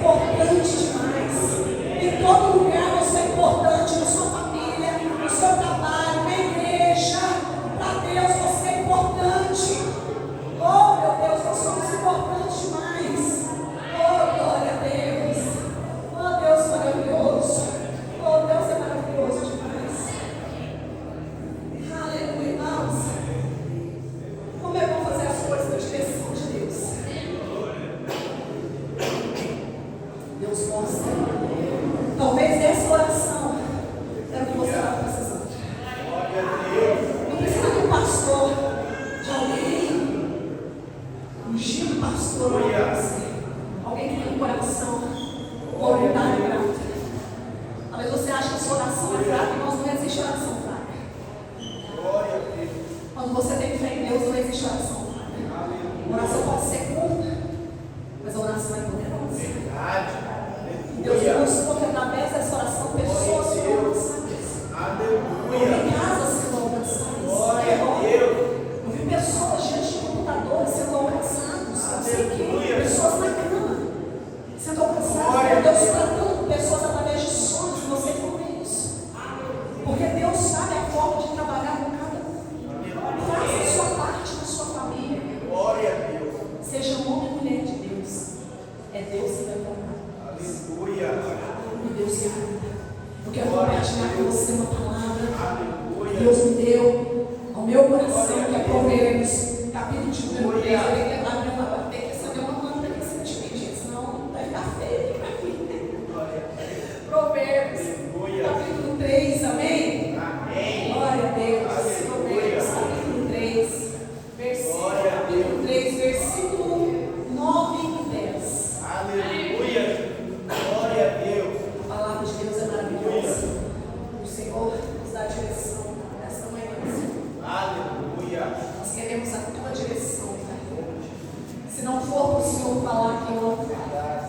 importante demais. Em todo lugar você é importante, na sua família, no seu trabalho, na igreja. Para Deus você é importante. Oh, meu Deus, nós somos importantes demais. Oh, glória a Deus. Oh, Deus maravilhoso. Oh, Deus é maravilhoso demais. Aleluia, irmãos. Como é bom fazer as coisas na direção de Deus. Deus mostra. Talvez essa oração é o que você está precisando. Não precisa de um pastor, de alguém ungido pastor, alguém que tem um coração voluntário e grato. Talvez você ache que a sua oração é fraca, mas não existe oração fraca. Quando você tem fé em Deus, não existe oração fraca. A oração pode ser curta, mas a oração é poderosa. Deus mostrou que através dessa oração pessoas serão alcançadas. Em casa serão alcançadas. Eu vi pessoas diante de computadores sendo alcançados. Não sei o que. Pessoas na cama sendo alcançadas. Deus tratando pessoas através de sonhos. Você não isso. Porque Deus sabe a forma de trabalhar com cada um. Faça a sua parte na sua família. Seja homem ou mulher de Deus. É Deus que vai trabalhar. E Deus sabe. Eu quero compartilhar com você uma palavra. Deus me deu ao meu coração, que é Provérbios, capítulo de número 3. Eu tenho que abrir uma bater, que saber uma manta aqui se eu te pedir, senão vai ficar feio para mim. Provérbios, capítulo 3, amém? Glória a Deus. Provérbios, capítulo 3, capítulo 3, versículo 9 e 10. Aleluia. Glória a Deus. A palavra de Deus é maravilhosa. O Senhor nos dá direção nesta manhã. Aleluia. Nós queremos a tua direção, Pai. Se não for para o Senhor falar, que eu não falo.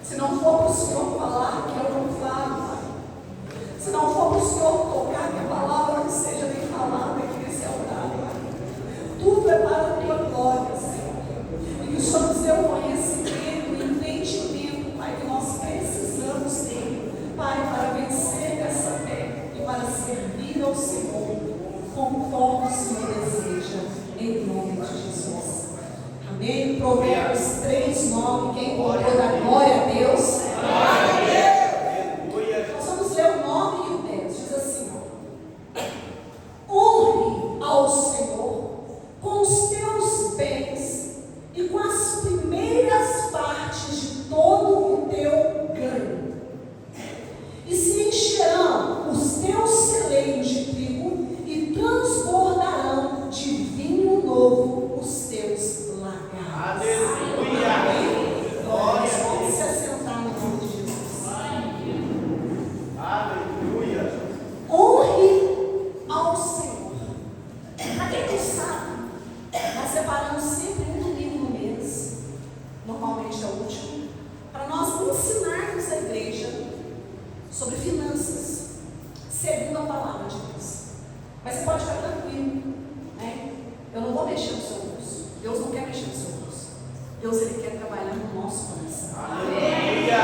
Se não for para o Senhor falar, que eu não falo, Pai. Se não for para o Senhor tocar, que a palavra não seja nem falada aqui nesse altar, Pai. Tudo é para a tua glória, Senhor. E que o Senhor nos dê o conhecimento, o entendimento, Pai, que nós precisamos ter, Pai, para vencer essa fé e para servir ao Senhor, conforme o Senhor deseja, em nome de Jesus. Amém? Provérbios 3, 9. Quem encontrou da glória a Deus? Nós vamos ler o 9 e o 10. Diz assim: honre ao Senhor com os teus bens e com as primeiras partes de todo o teu ganho, e se encherão os teus celeiros de trigo e transbordarão de vinho novo os teus lagares. Aleluia. Amém? Glória a Vamos Deus. se assentar no nome de Jesus. Aleluia. Honre ao Senhor. Para quem não sabe, nós separamos sempre um domingo no mês, normalmente é o último, para nós ensinarmos a igreja sobre finanças, segundo a palavra de Deus. Mas você pode ficar tranquilo, né? Eu não vou mexer no seu bolso. Deus não quer mexer no seu bolso. Deus, Ele quer trabalhar no nosso coração. Aleluia.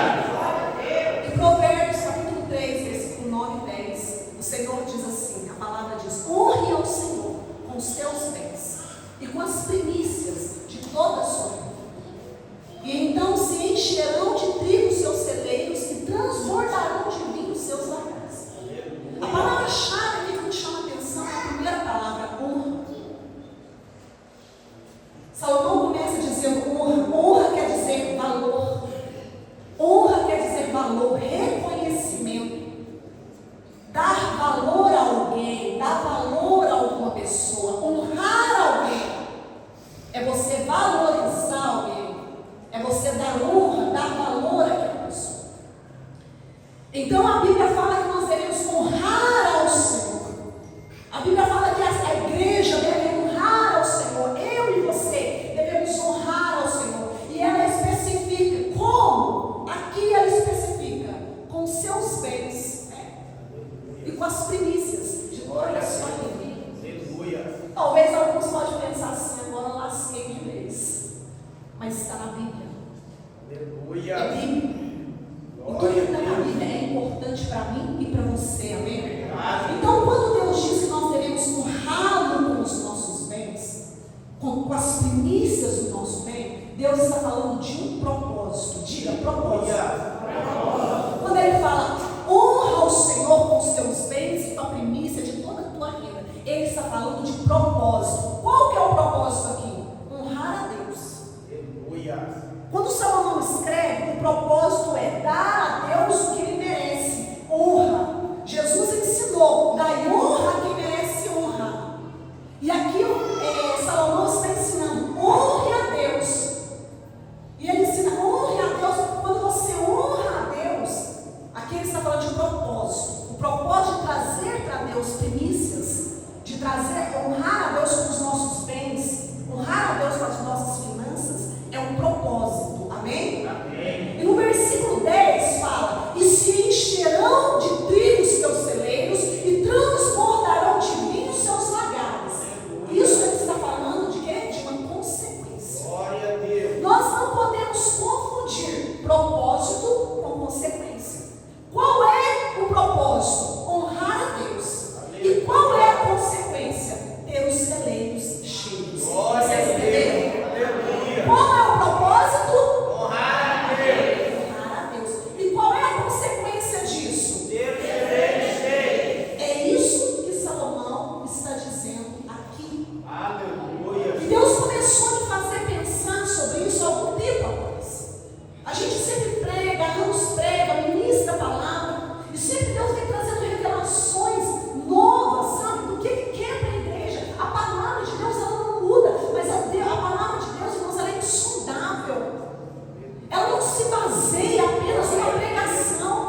Em Provérbios capítulo 3, versículo 9 e 10, o Senhor diz assim, a palavra diz: honre ao Senhor com os teus bens e com as primícias de toda a sua vida. E então se encherão de trigo seus celeiros e transbordarão de vinho seus lagares. A palavra-chave aqui que me chama a atenção é a primeira palavra, honra. Salomão começa dizendo honra. Honra quer dizer valor. Honra quer dizer valor, reconhecimento. Dar valor a alguém, dar valor a alguma pessoa, honrar alguém. É você valorizar alguém. É você dar honra, dar valor àquela pessoa. Então a Bíblia fala que nós devemos honrar ao Senhor. A Bíblia fala que a igreja deve honrar ao Senhor. Eu e você devemos honrar ao Senhor. E ela especifica como? Aqui ela especifica com seus bens, e com as primícias de toda a sua vida. Talvez alguns podem pensar assim: agora lasquei de vez. Mas está na Bíblia. Aleluia. É Bíblia. importante para mim e para você, amém? Então, quando Deus diz que nós devemos honrá-lo com os nossos bens, com as primícias do nosso bem, Deus está falando de um propósito. Diga, propósito. Quando Ele fala, honra o Senhor com os teus bens e com a primícia de toda a tua renda, Ele está falando de propósito. Qual que é o propósito aqui? Honrar a Deus. Quando Salomão escreve, o propósito é dar a Deus o que Ele merece, honra. Jesus ensinou, dai honra a quem merece honra. E aqui Salomão está ensinando, honre a Deus. E ele ensina, honre a Deus. Quando você honra a Deus, aqui ele está falando de propósito. O propósito de trazer para Deus primícias, de trazer, honrar a Deus com os nossos bens, honrar a Deus com as nossas finanças, é um propósito. Amém? Amém. E no versículo 10 fala, e se encherão de trigo os teus celeiros, e transbordarão de vinho os seus lagares. Isso ele está falando de quê? De uma consequência. Glória a Deus. Nós não podemos confundir propósito com consequência. Qual é o propósito? Honrar a Deus. Aleluia. E qual é a consequência? Ter os celeiros cheios. Glória Vocês entenderam? Aleluia. Qual é o propósito? Honrar a Deus. Honrar a Deus. E qual é a consequência disso? Ter os celeiros cheios. É isso que Salomão está dizendo aqui. Aleluia. E Deus começou a me fazer pensar sobre isso há algum tempo atrás. A gente sempre prega, ministra a palavra, e sempre Deus vem trazendo revelações novas, sabe? Do que quebra a igreja. A palavra de Deus, ela não muda, mas a palavra de Deus, irmãos, ela é insondável. Ela não se baseia apenas numa pregação.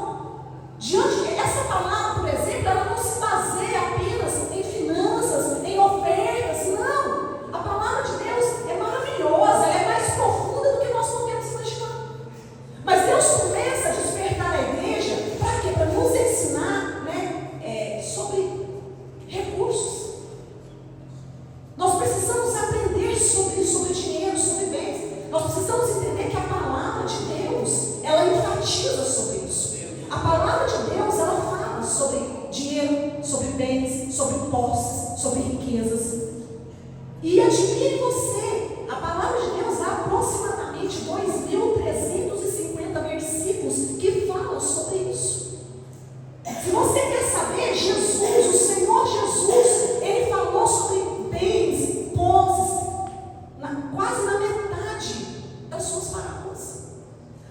Essa palavra, por exemplo, ela não se baseia apenas em finanças, em ofertas, não. A palavra de Deus é maravilhosa, ela é mais profunda do que nós podemos imaginar. Mas Deus começa a despertar a igreja para quê? Para nos ensinar, sobre recursos. Nós precisamos aprender sobre dinheiro, sobre bens. Nós precisamos entender que a palavra de Deus, ela enfatiza sobre isso. A palavra de Deus, ela fala sobre dinheiro, sobre bens, sobre posses, sobre riquezas. E admire você, a palavra de Deus há aproximadamente 2.350 versículos que falam sobre isso. Se você quer saber, Jesus, o Senhor Jesus, Ele falou sobre bens, posses, quase na metade das suas parábolas.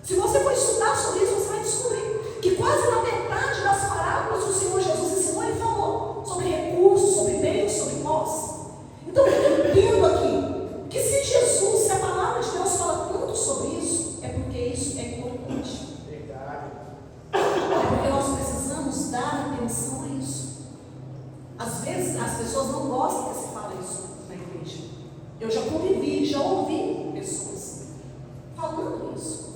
Se você for estudar sobre isso, você vai descobrir que quase na metade das parábolas o Senhor Jesus ensinou, Ele falou sobre recursos, sobre bens, sobre posses. Então eu entendo aqui que se a palavra de Deus fala tanto sobre isso, é porque isso é importante. É porque nós precisamos dar atenção a isso. Às vezes as pessoas não gostam que se fale isso na igreja. Eu já convivi, já ouvi pessoas falando isso.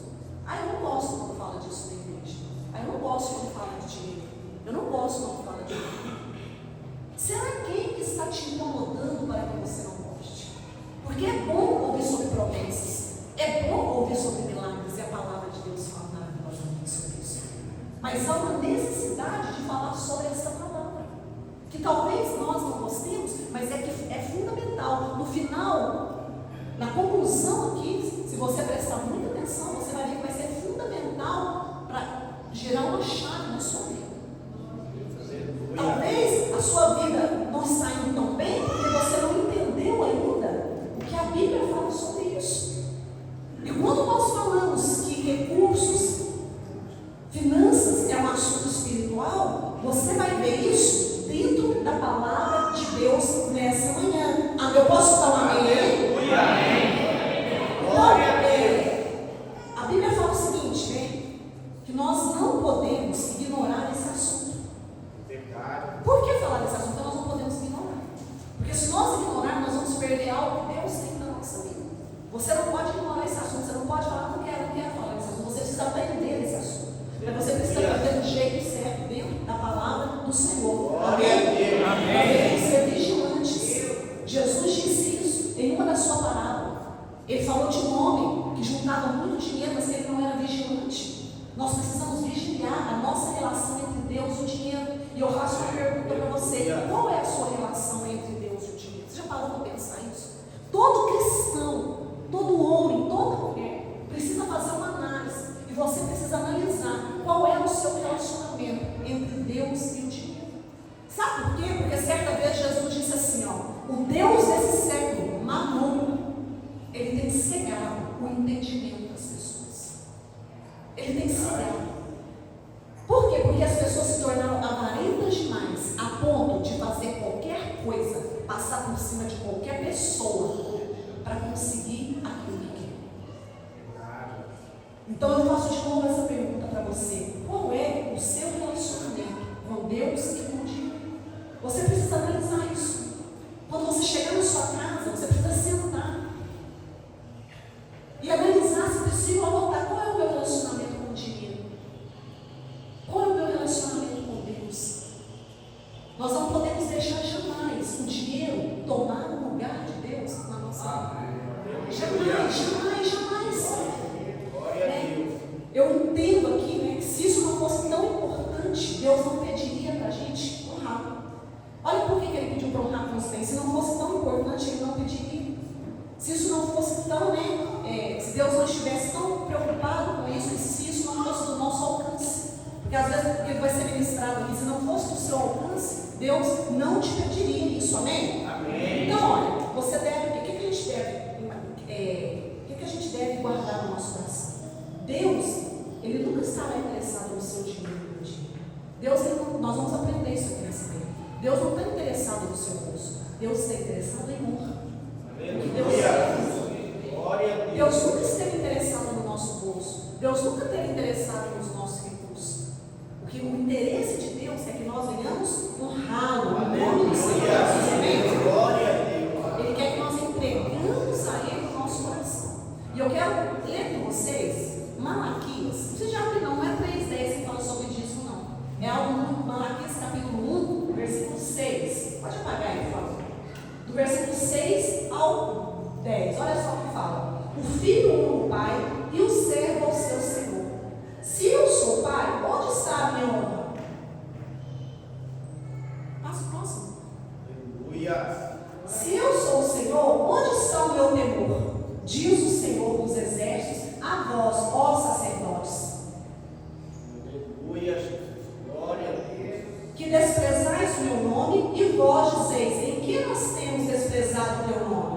Eu não gosto quando fala disso na igreja. Eu não gosto quando fala de dinheiro. Eu não gosto quando fala de dinheiro. Será que está te incomodando para que você não goste? Porque é bom ouvir sobre promessas, é bom ouvir sobre milagres, e a palavra de Deus fala maravilhosamente sobre isso. Mas há uma necessidade de falar sobre essa palavra, que talvez nós não gostemos, mas é fundamental. No final, na conclusão aqui, se você prestar muita atenção, você vai ver que vai ser fundamental para gerar uma chave na sua vida. Talvez a sua vida não está indo tão bem porque você não entendeu ainda o que a Bíblia fala sobre isso. E quando nós falamos que recursos, finanças é um assunto espiritual, você vai ver isso dentro da palavra de Deus nessa manhã. Eu posso falar um amém? Então, a Bíblia fala o seguinte, que nós não podemos ignorar esse assunto. Por que falar desse assunto? Nós não podemos ignorar. Porque se nós ignorarmos, nós vamos perder algo que Deus tem na nossa vida. Você não pode ignorar esse assunto. Você não pode falar, não quero falar desse assunto. Você precisa aprender esse assunto. Você precisa aprender do jeito certo, dentro da palavra do Senhor. Amém? Nós devemos ser vigilantes. Jesus disse isso em uma das suas parábolas. Ele falou de um homem que juntava muito dinheiro, mas que ele não era vigilante. Nós precisamos vigiar a nossa relação entre Deus e o dinheiro. E eu faço uma pergunta para você: qual é a sua relação entre Deus e o dinheiro? Você já parou para pensar isso? Todo cristão, todo homem, toda mulher precisa fazer uma análise. E você precisa analisar qual é o seu relacionamento entre Deus e o dinheiro. Sabe por quê? Porque certa vez Jesus disse assim, ó: o Deus desse século, Mamon, ele tem cegado o entendimento das pessoas. Ele tem cegado. Por quê? Porque as pessoas se tornaram avarentas demais, a ponto de fazer qualquer coisa, passar por cima de qualquer pessoa, para conseguir aquilo que quer. Então eu faço de novo essa pergunta para você: qual é o seu relacionamento com Deus e com o dinheiro? Você precisa analisar isso. Quando você chegar na sua casa, você precisa sentar e analisar, se possível, anotar qual é o meu relacionamento com o dinheiro. Qual é o meu relacionamento com Deus? Nós não podemos deixar jamais o dinheiro tomar o lugar de Deus na nossa vida. Jamais, jamais, jamais. Eu entendo aqui, né, que se isso não fosse tão importante, Deus não pediria para a gente um rabo. Olha por que ele pediu para um rabo nos pés. Se não fosse tão importante, ele não pediria. Se isso não fosse tão, se Deus não estivesse tão preocupado com isso, e se isso não fosse do nosso alcance. Porque às vezes, porque vai ser ministrado aqui, se não fosse do seu alcance, Deus não te pediria isso, amém? Amém. Então, olha, você deve, o que a gente deve guardar no nosso coração? Deus, ele nunca estará interessado no seu dinheiro. Deus, nós vamos aprender isso aqui nesse tempo. Deus não está interessado no seu bolso. Deus está interessado em honra. Deus nunca esteve interessado no nosso bolso. Deus nunca esteve interessado nos nossos recursos. Porque o interesse de Deus é que nós venhamos honrá-lo. Ele quer que nós entregamos a Ele o nosso coração. E eu quero ler com vocês Malaquias. Você já abre, não é 3:10 que fala sobre dízimo, não. É Malaquias capítulo 1, versículo 6. Pode apagar aí, por favor. Do versículo 6 ao 10. Olha só o que fala: o filho honra o pai e o servo ao seu senhor. Se eu sou pai, onde está a minha honra? Passa o próximo. Aleluia. Se eu sou o Senhor, onde está o meu temor? Diz o Senhor dos exércitos a vós, ó sacerdotes. Aleluia. Glória a Deus. Que desprezais o meu nome, e vós dizeis: em que nós temos desprezado o teu nome?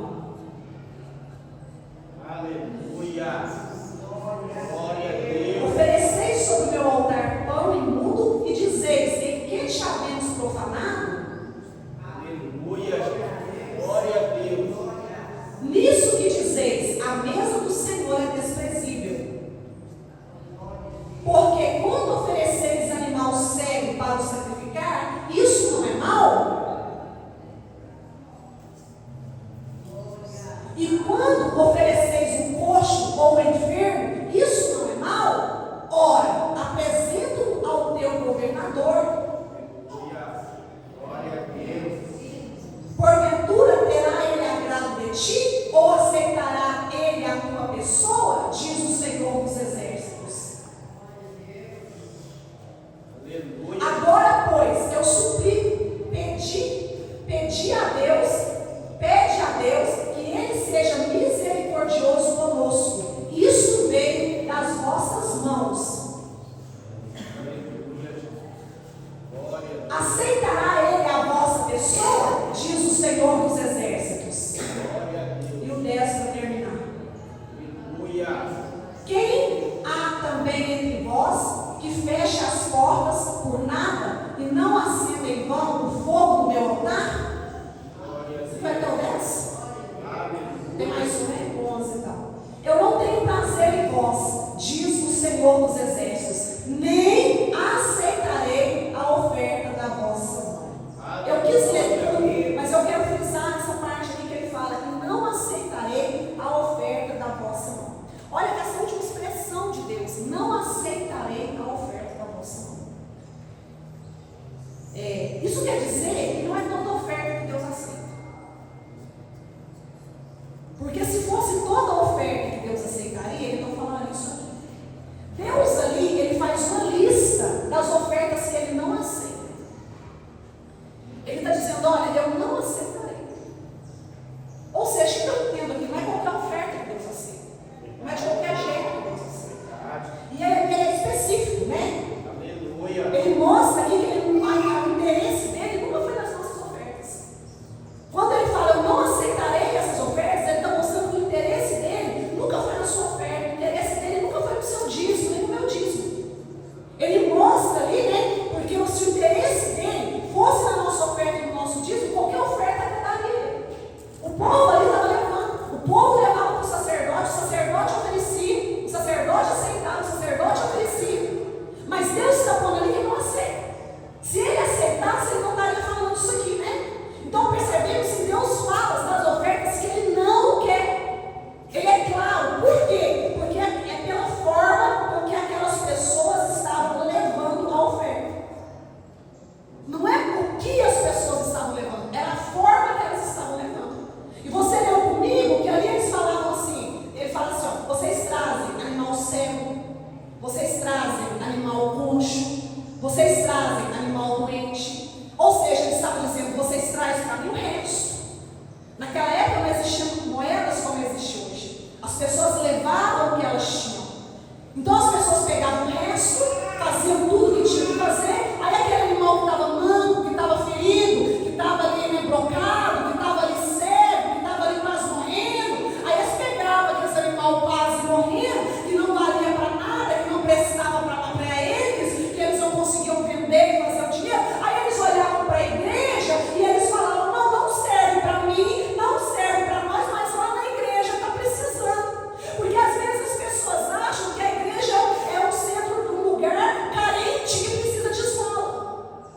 Aleluia. Glória a Deus. Ofereceis sobre o meu altar pão imundo, e dizeis: em que te havemos profanado? Aleluia. Glória a Deus. Nisso que dizeis: a mesa do Senhor é desprezível. Porque quando ofereceis animal cego para o sacrificar, isso não é mal? E quando ofereceis um coxo ou um enfermo, isso não é mal? Ora, apresento ao teu governador. Aleluia. Glória a Deus. Porventura terá ele agrado de ti, ou aceitará ele a tua pessoa? Diz o Senhor dos exércitos. Aleluia. Agora, pois, eu suplico, pede a Deus que ele seja misericordioso conosco. Isso veio das vossas mãos. Aleluia. Glória a Deus. Aceitará ele a vossa pessoa? Diz o Senhor dos exércitos. Glória a Deus. E o 10 para terminar. Aleluia. Quem há também entre vós que fecha as portas por nada e não acenda em vão o fogo do meu altar? Glória a Você vai até o 10? Aleluia. Tem mais um, né? 11 e tal. Eu não tenho prazer em vós, diz o Senhor dos exércitos, nem aceitarei a oferta da vossa mão. Eu quis ler tudo, mas eu quero frisar nessa parte aqui que ele fala que não aceitarei a oferta da vossa mão. Olha essa última expressão de Deus: não aceitarei a oferta da vossa mão. Isso quer dizer que não é toda oferta que Deus aceita. Porque se fosse toda oferta que Deus aceitaria, ele não falaria isso aqui. Deus ali, ele faz uma lista das ofertas que ele não pegaria o resto. Naquela época não existiam moedas como existe hoje. As pessoas levavam o que elas tinham. Então as pessoas pegavam o resto, faziam tudo o que tinham que fazer. Aí aquele animal que estava manco, que estava ferido, que estava ali brocado, que estava ali cego, que estava ali quase morrendo. Aí eles pegavam aquele animal quase morrendo, que não valia para nada, que não prestava para eles, que eles não conseguiam vender e fazer o dinheiro. Aí eles olhavam para a igreja e eles falavam: não, não serve para mim, não serve para nós, mas lá na igreja está precisando. Porque às vezes as pessoas acham que a igreja é um centro de um lugar carente que precisa de esmola.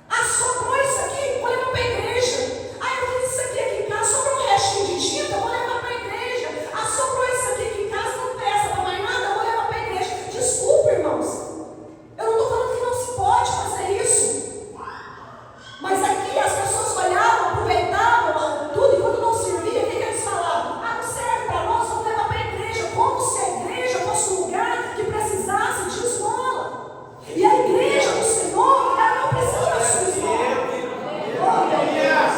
Ah, sobrou isso aqui, vou levar para a igreja. Ah, eu fiz isso aqui em casa, sobrou um restinho de tinta, vou levar para a igreja. Ah, sobrou isso aqui em casa, não presta para mais nada, vou levar para a igreja. Desculpa, irmãos, eu não estou falando que não se pode fazer isso. Mas aqui as pessoas olhavam, aproveitavam tudo, e quando não servia, o que eles falavam? Ah, não serve para nós, vamos levar para a igreja. Como se a igreja fosse um lugar que precisasse de esmola. E a igreja do Senhor, ela não precisa da sua esmola. Oh, meu Deus.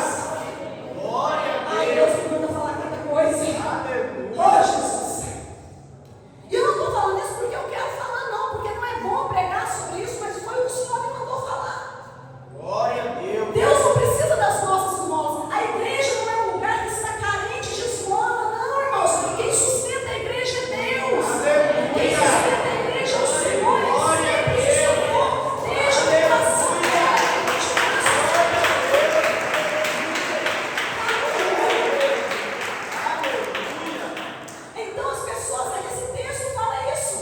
Ai, Deus me manda falar cada coisa. Oh, Jesus. E eu não estou falando isso porque eu quero falar, não, porque não é bom pregar sobre isso, mas foi o que o Senhor me mandou falar. Glória a Deus. Deus não precisa das nossas esmolas. A igreja não é um lugar que está carente de esmola, não, irmãos. Quem sustenta a igreja é Deus. Quem sustenta a igreja é o Senhor. Ele sempre sustentou. Deixa eu passar. Então as pessoas, esse texto fala isso.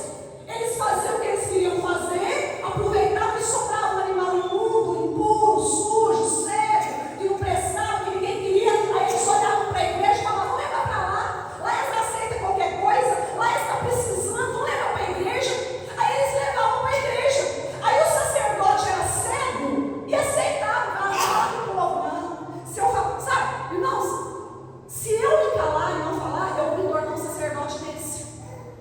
Eles faziam o que eles queriam fazer, aproveitavam e sobravam um animal imundo, impuro, sujo, sério, que não prestava, que ninguém queria. Aí eles olhavam para a igreja e falavam: vamos levar para lá. Lá eles aceitam qualquer coisa, lá eles estão precisando, vamos levar para a igreja. Aí eles levavam para a igreja. Aí o sacerdote era cego e aceitava. Falava para o povo: não. Se eu falar, sabe, irmãos, se eu me calar e não falar, eu vou me tornar um sacerdote desse.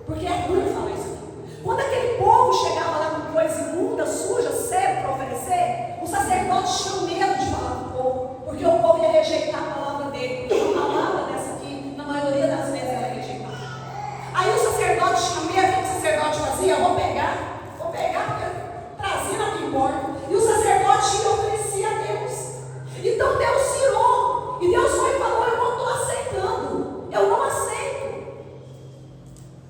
Porque é ruim falar isso aqui. Quando aquele povo chegava lá com coisa imunda, suja, cego para oferecer, os sacerdotes tinham medo de falar com o povo, porque o povo ia rejeitar a palavra dele. Porque a palavra dessa aqui, na maioria das vezes, ela é rejeitada. Aí o sacerdote tinha medo. O que o sacerdote fazia? Vou pegar, porque trazia aqui embora. E o sacerdote ia oferecer a Deus. Então Deus tirou. E Deus foi e falou: eu não estou aceitando. Eu não aceito.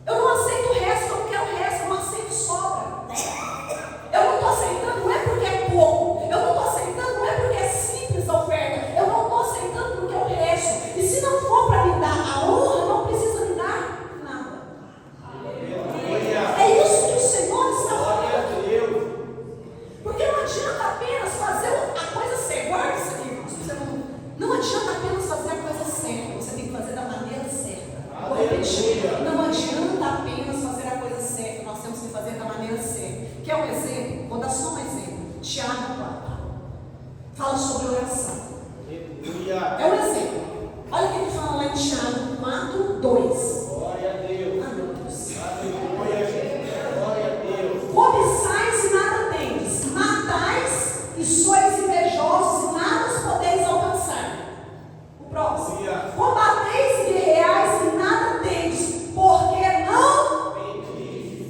Eu não aceito o resto, eu não quero o resto, eu não aceito sobra. Eu não estou aceitando, não é porque é pouco. Eu não estou aceitando, não é porque é simples a oferta. Eu não estou aceitando porque é o resto. E se não for para me dar a honra, não precisa me dar nada. É isso que o Senhor está falando. Porque não adianta apenas fazer a coisa certa. Guarda isso aqui, irmãos. Não adianta apenas fazer a coisa certa. Você tem que fazer da maneira certa. Vou repetir. Não adianta apenas fazer a coisa certa. Nós temos que fazer da maneira certa. Quer um exemplo? Vou dar só um exemplo. Tiago 4. Fala sobre oração. É um exemplo. Olha o que ele fala lá em Tiago 4, 2. Glória a Deus. Ah, meu Deus. Aleluia, gente. Glória a Deus. Cobiçais e nada tendes, matais e sois invejosos e nada os podeis alcançar. O próximo. Combateis e guerreais e nada tendes, porque não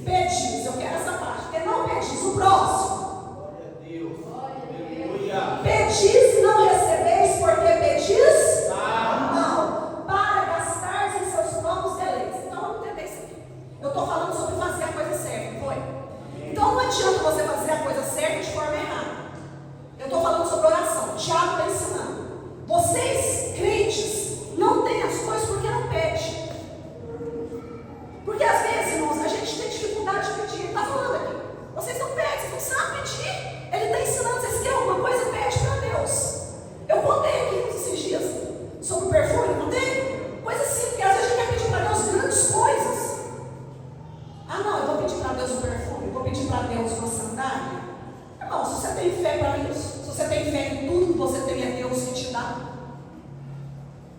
pedis. Eu quero essa parte, porque não pedis. O próximo. Glória a Deus. Aleluia. Pedis e não recebeis, porque pedis Mal. mal, para gastar em seus próprios deleites. Então vamos entender isso aqui. Eu estou falando sobre fazer a coisa certa, não foi? Então não adianta você fazer a coisa certa de forma errada. Eu estou falando sobre oração. Tiago está ensinando. Vocês, crentes, não têm as coisas porque não pedem. Porque às vezes, irmãos, a gente tem dificuldade de pedir. Ele está falando aqui. Vocês não pedem, vocês não sabem pedir. Ele está ensinando. Vocês querem alguma coisa? Pede para Deus. Eu contei aqui esses dias sobre o perfume, não contei? Coisa assim, porque às vezes a gente quer pedir para Deus grandes coisas. Ah, não, eu vou pedir para Deus um perfume, eu vou pedir para Deus uma sandália. Irmão, se você tem fé para isso, se você tem fé em tudo que você tem, é Deus que te dá.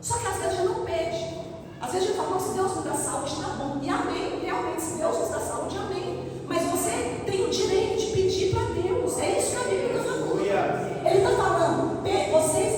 Só que às vezes a gente não pede. Às vezes a gente fala: se Deus nos dá saúde, tá bom. E amém, realmente, se Deus nos dá saúde, amém. Mas você tem o direito de pedir para Deus. É isso que a Bíblia está falando. Ele está falando: vocês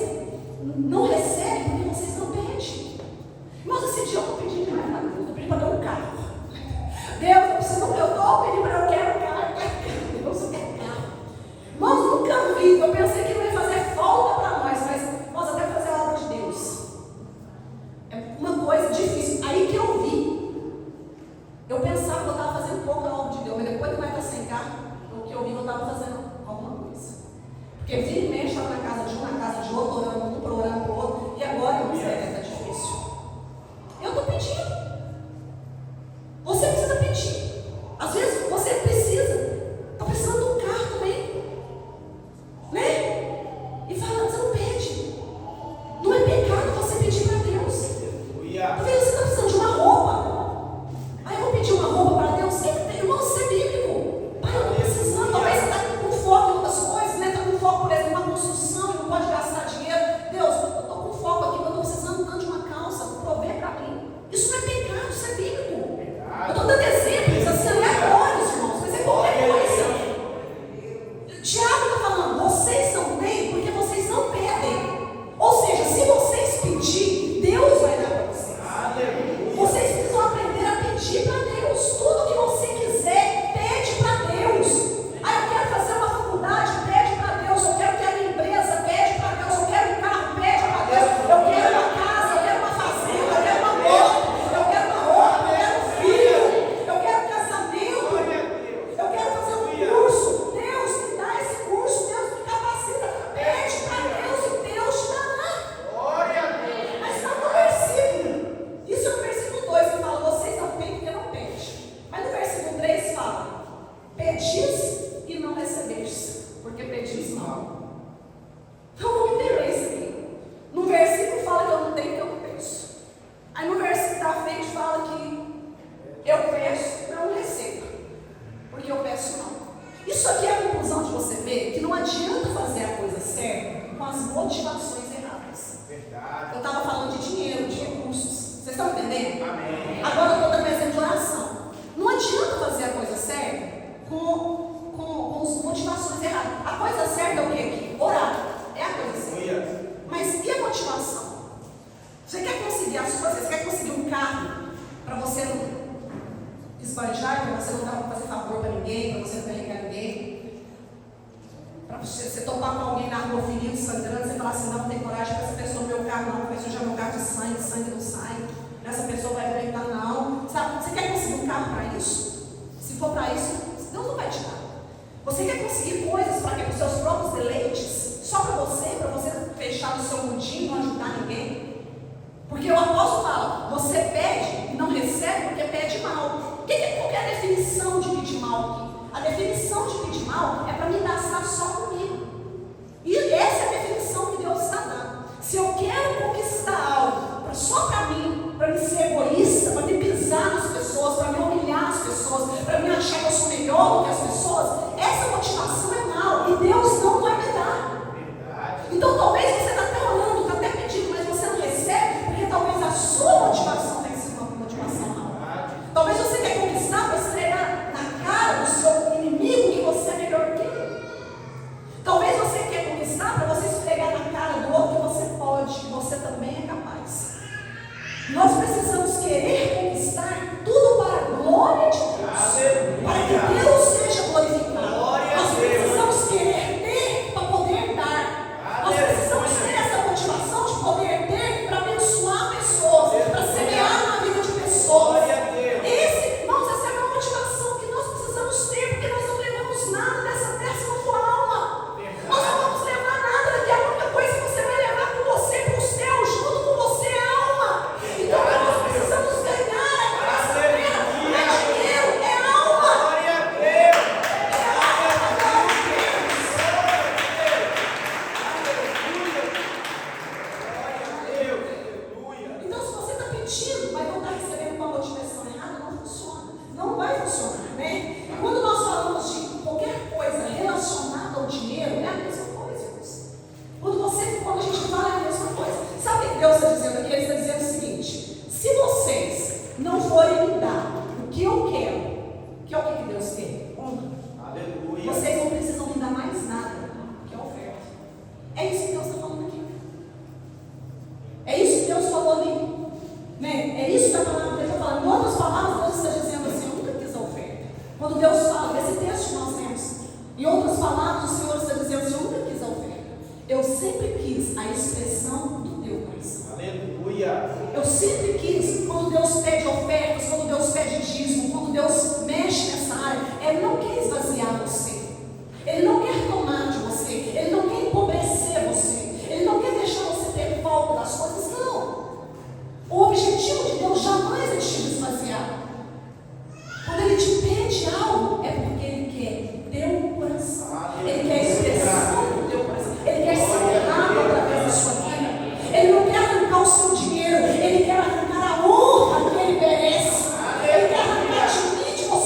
pedis e não recebestes, porque pedis mal. Então vamos entender isso aqui. No versículo fala que eu não tenho, que eu não peço. Aí no versículo da frente fala que eu peço, não recebo, porque eu peço não. Isso aqui é a conclusão de você ver que não adianta fazer a coisa certa com as motivações erradas. Verdade. Eu estava falando de dinheiro, de recursos. Vocês estão entendendo? Amém. Agora eu estou dando exemplo de oração. Não adianta fazer a coisa certa com as motivações erradas. A coisa certa é o que aqui? Orar. É a coisa certa. Mas e a motivação? Você quer conseguir as coisas? Você quer conseguir um carro para você não esbanjar, para você não dar para fazer favor para ninguém, para você não carregar ninguém? Para você topar com alguém na rua ferido, sangrando, você falar assim, não tem coragem para essa pessoa no meu carro, não, vai sujar meu carro de sangue não sai, essa pessoa vai aguentar, não. Sabe, você quer conseguir um carro para isso? Se for para isso, Deus não vai te dar. Você quer conseguir coisas para os seus próprios deleites? Só para você fechar o seu mundinho, não ajudar ninguém? Porque o apóstolo fala, você pede e não recebe porque pede mal. Qual é a definição de pedir mal aqui? A definição de pedir mal é para me gastar só comigo. E essa é a definição que Deus está dando. Se eu quero conquistar algo só para mim, para me ser egoísta, para me pisar nas pessoas, para me humilhar as pessoas, para me achar que eu sou melhor do que as pessoas, essa motivação é mal e Deus não vai me dar. Então talvez você está até orando, está até pedindo, mas você não recebe, porque talvez a sua motivação tenha sido uma motivação mal. Talvez você quer conquistar para esfregar na cara do seu inimigo que você é melhor que ele. Talvez você quer conquistar para você esfregar na cara do outro que você pode, que você também é capaz. Nós precisamos querer conquistar tudo para a glória de Deus, para que Deus seja glorificado. Nós precisamos querer ter para poder dar. Nós precisamos ter essa motivação de poder ter para abençoar pessoas, para semear na vida de pessoas. Irmãos, essa é uma motivação que nós precisamos ter, porque nós não levamos nada dessa terra se não for alma. Nós não vamos levar nada daqui. A única coisa que você vai levar com você, para o céu, junto com você, é alma. Então nós precisamos ganhar aqui nessa terra. Não é dinheiro, é alma. Então, se você está pedindo, mas não está recebendo com a motivação errada, não funciona. Não vai funcionar, né? Quando nós falamos de qualquer coisa relacionada ao dinheiro, é a mesma coisa, irmãos. Quando a gente fala, é a mesma coisa. Sabe o que Deus está dizendo aqui? Ele está dizendo o seguinte: se vocês não forem me dar o que eu quero, que é o que Deus quer? Honra. Aleluia. Vocês não precisam me dar mais nada, que é oferta. É isso que Deus está falando aqui. É isso que Deus falou ali. Né? É isso que a palavra de Deus está falando. Em outras palavras, Deus está dizendo assim: eu nunca quis a oferta. Quando Deus fala, esse texto que nós temos, em outras palavras, o Senhor está dizendo assim: eu nunca quis a oferta. Eu sempre quis a expressão do teu coração. Aleluia. Eu sempre quis, quando Deus pede ofertas, quando Deus pede dízimo, quando Deus mexe nessa área, Ele não quer esvaziar você. Ele não quer tomar de você. Ele não quer empobrecer você. Ele não quer deixar você ter falta das coisas, não. O objetivo de Deus jamais é te esvaziar. Quando Ele te pede algo, é porque Ele quer teu coração. Ele quer a expressão do teu coração. Ele quer ser honrado através da sua vida. Ele não quer arrancar o seu dinheiro. Ele quer arrancar a honra que Ele merece. Ele quer arrancar de mim, de você.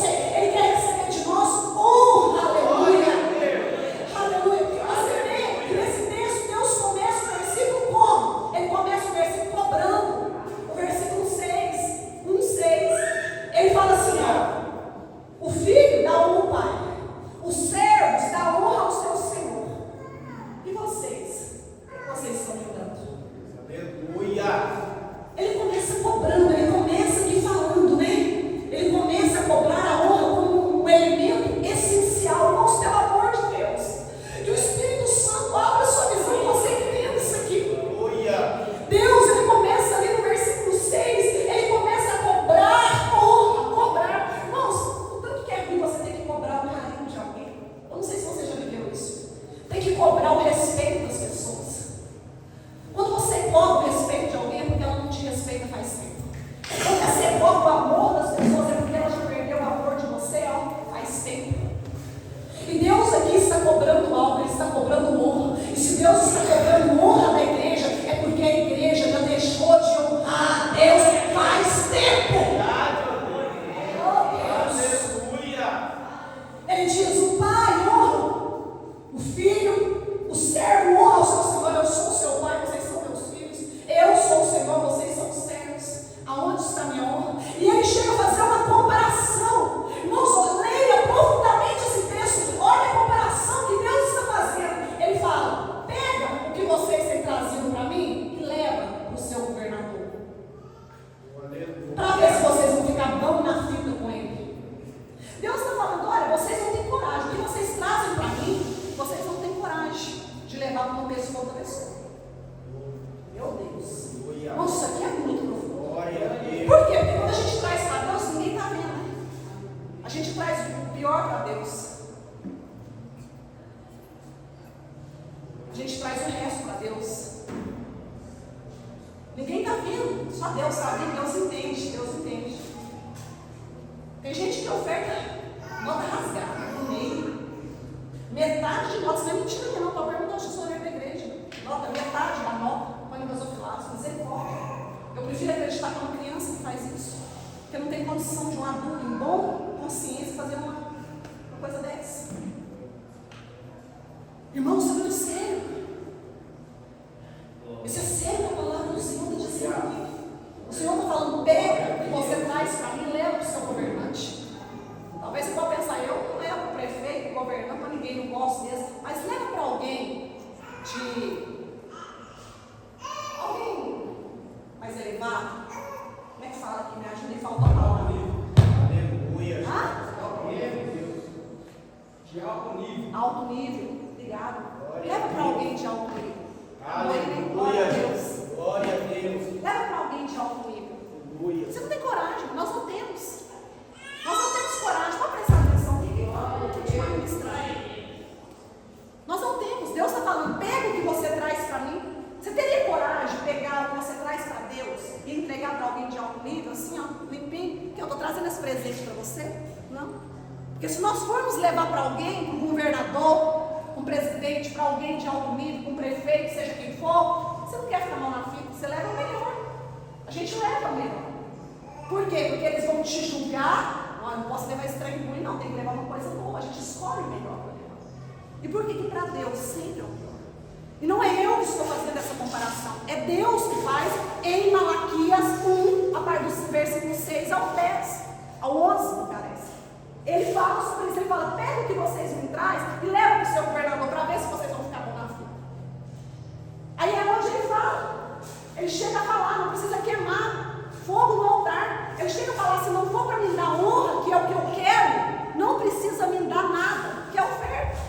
traz o pior para Deus. A gente traz o resto para Deus. Ninguém está vendo, só Deus sabe, Deus entende, Deus entende. Tem gente que oferta nota rasgada no meio. Metade de nota, isso não é mentira minha, não. Estou perguntando se eu sou da igreja. Nota, metade da nota, põe no gasofilaço, misericórdia. Eu prefiro acreditar que é uma criança que faz isso, porque não tem condição de um adulto em bom consciência fazer uma coisa dessa. Irmão, isso é muito sério. Isso é sério, a palavra do Senhor está dizendo aqui. O Senhor está falando, pega o que você traz para mim e leva para o seu governante. Talvez você possa pensar, eu não levo para o prefeito, para o governante, para ninguém, não gosto desse, mas leva para alguém mais elevado. Como é que fala aqui? Me ajuda e falta a palavra. Aleluia. De alto nível. Alto nível, obrigado. Leva para alguém de alto nível. Aleluia. Glória a Deus. Glória a Deus. Leva para alguém de alto nível. Aleluia. Você não tem coragem, nós não temos. Nós não temos coragem. Pode prestar atenção. Ninguém fala, eu te ministrar. Nós não temos. Deus está falando, pega o que você traz para mim. Você teria coragem de pegar o que você traz para Deus e entregar para alguém de alto nível, assim, ó, limpinho, que eu estou trazendo esse presente para você? Não. Porque se nós formos levar para alguém, para um governador, um presidente, para alguém de alto nível, para um prefeito, seja quem for, você não quer ficar mão na fita, você leva o melhor. A gente leva o melhor. Por quê? Porque eles vão te julgar. Não posso levar esse trem ruim, não, tem que levar uma coisa boa. A gente escolhe o melhor para levar. E por que para Deus sempre é o pior? E não é eu que estou fazendo essa comparação, é Deus que faz em Malaquias 1, a partir do versículo 6 ao 10, ao 11, me parece. Ele fala sobre isso, ele fala, pega o que vocês me trazem e leva para o seu governador para ver se vocês vão ficar bom na fita. Aí é onde ele fala, ele chega a falar, não precisa queimar fogo no altar. Ele chega a falar, se não for para me dar honra, que é o que eu quero, não precisa me dar nada, que é oferta.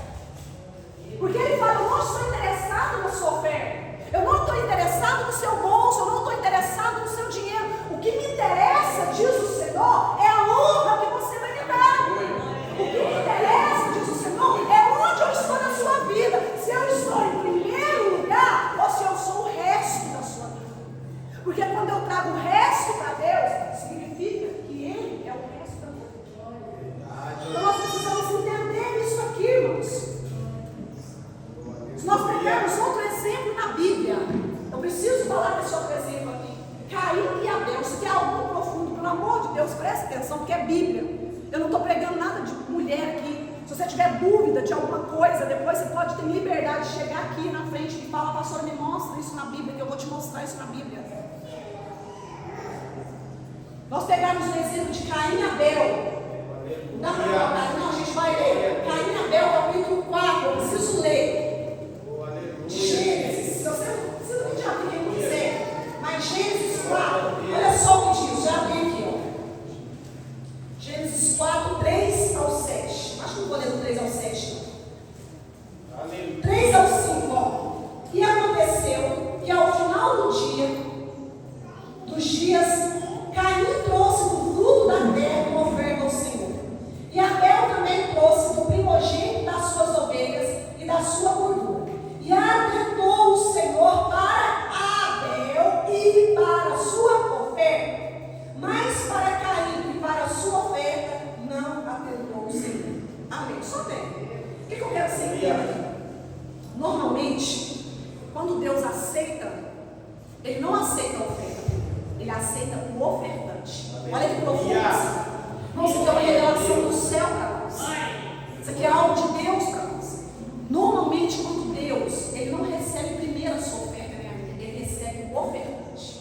Porque ele fala, eu não estou interessado na sua oferta, eu não estou interessado no seu bolso, eu não estou interessado no seu dinheiro. O que me interessa, diz o Senhor, é a honra que você vai me dar. O que me interessa, diz o Senhor, é onde eu estou na sua vida. Se eu estou em primeiro lugar ou se eu sou o resto da sua vida. Porque quando eu trago o resto para Deus, significa que Ele é o resto da minha vida. Então nós precisamos entender isso aqui, irmãos. Se nós pegarmos outro exemplo na Bíblia, eu preciso falar desse outro exemplo aqui. Caim e Abel, se tem algo profundo, pelo amor de Deus, preste atenção, porque é Bíblia. Eu não estou pregando nada de mulher aqui. Se você tiver dúvida de alguma coisa, depois você pode ter liberdade de chegar aqui na frente e falar, pastor, me mostra isso na Bíblia, que eu vou te mostrar isso na Bíblia. Nós pegamos o exemplo de Caim e Abel. Não dá para colocar, não, a gente vai ler. Caim e Abel, capítulo 4, eu preciso ler. Gênesis, você não precisa nem abrir quem quiser, mas Gênesis 4, olha só o que diz, já abri aqui, ó. Gênesis 4, 3 ao 7. Acho que não vou ler do 3 ao 7. 3 ao 5, ó. E aconteceu que ao final dos dias, Caim trouxe do fruto da terra uma oferta ao Senhor. E Abel também trouxe do primogênito das suas ovelhas e da sua gordura. E atentou o Senhor para Abel e para a sua oferta, mas para Caim e para a sua oferta não atentou o Senhor. Amém. Só tem. O que eu quero dizer? Normalmente, quando Deus aceita, Ele não aceita a oferta, Ele aceita o ofertante. Olha que profundo isso. Vamos ter uma revelação do céu para nós. Isso aqui é algo de Deus para nós. Normalmente, quando Deus, Ele não recebe primeiro a sua oferta, Ele recebe o ofertante.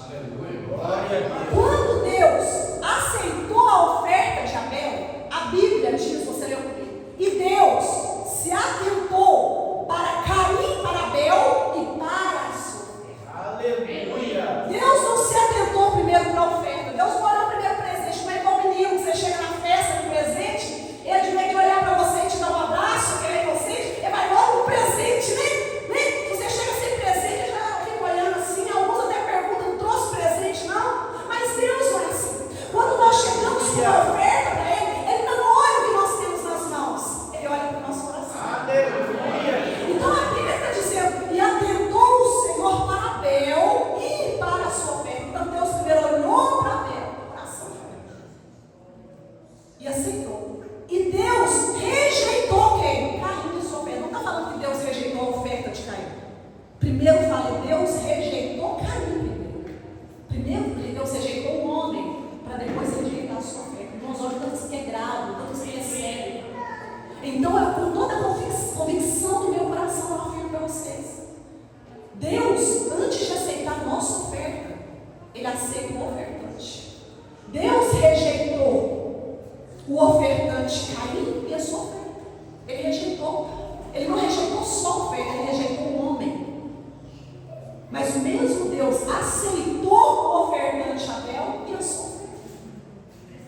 Quando Deus aceitou a oferta de Abel, a Bíblia diz, você leu comigo, e Deus se atentou para Caim, para Abel e para a sua oferta. Aleluia. Deus não se atentou primeiro para a oferta. Deus não olhou o primeiro presente, não é igual menino, que você chega na festa do presente, ele Então, com toda a convicção do meu coração, eu afirmo para vocês: Deus, antes de aceitar a nossa oferta, Ele aceita o ofertante. Deus rejeitou o ofertante Caim e a sua oferta. Ele rejeitou. Ele não rejeitou só a oferta, Ele rejeitou o homem. Mas o mesmo Deus aceitou o ofertante Abel e a sua oferta.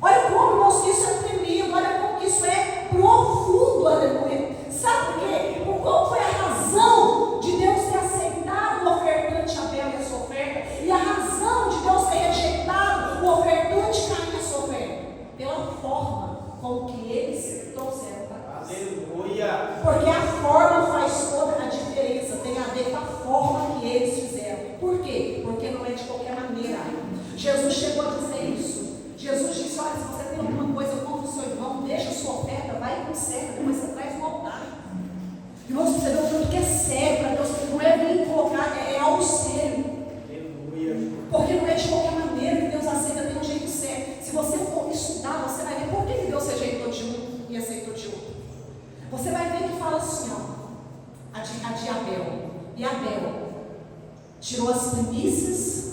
Olha como, irmãos, que isso é tremendo. Olha como que isso é profundo, aleluia. Sabe por quê? Qual foi a razão de Deus ter aceitado o ofertante Abel e a sua oferta? E a razão de Deus ter rejeitado o ofertante Caim e a sua oferta? Pela forma com que eles trouxeram para Deus. Aleluia. Porque a forma faz toda a diferença. Tem a ver com a forma que eles fizeram. Por quê? Porque não é de qualquer maneira. Jesus chegou a dizer isso. Jesus disse: olha, se você tem alguma coisa contra o seu irmão, deixa a sua oferta, vai e conserta, depois você traz no altar. Irmãos, você vê o tanto que é sério para Deus, não é bem colocar, é algo sério. Aleluia. Porque não é de qualquer maneira que Deus aceita, tem um jeito sério. Se você for estudar, você vai ver por que Deus rejeitou de um e aceitou de outro. Você vai ver que fala assim, ó, a de Abel. E Abel tirou as primícias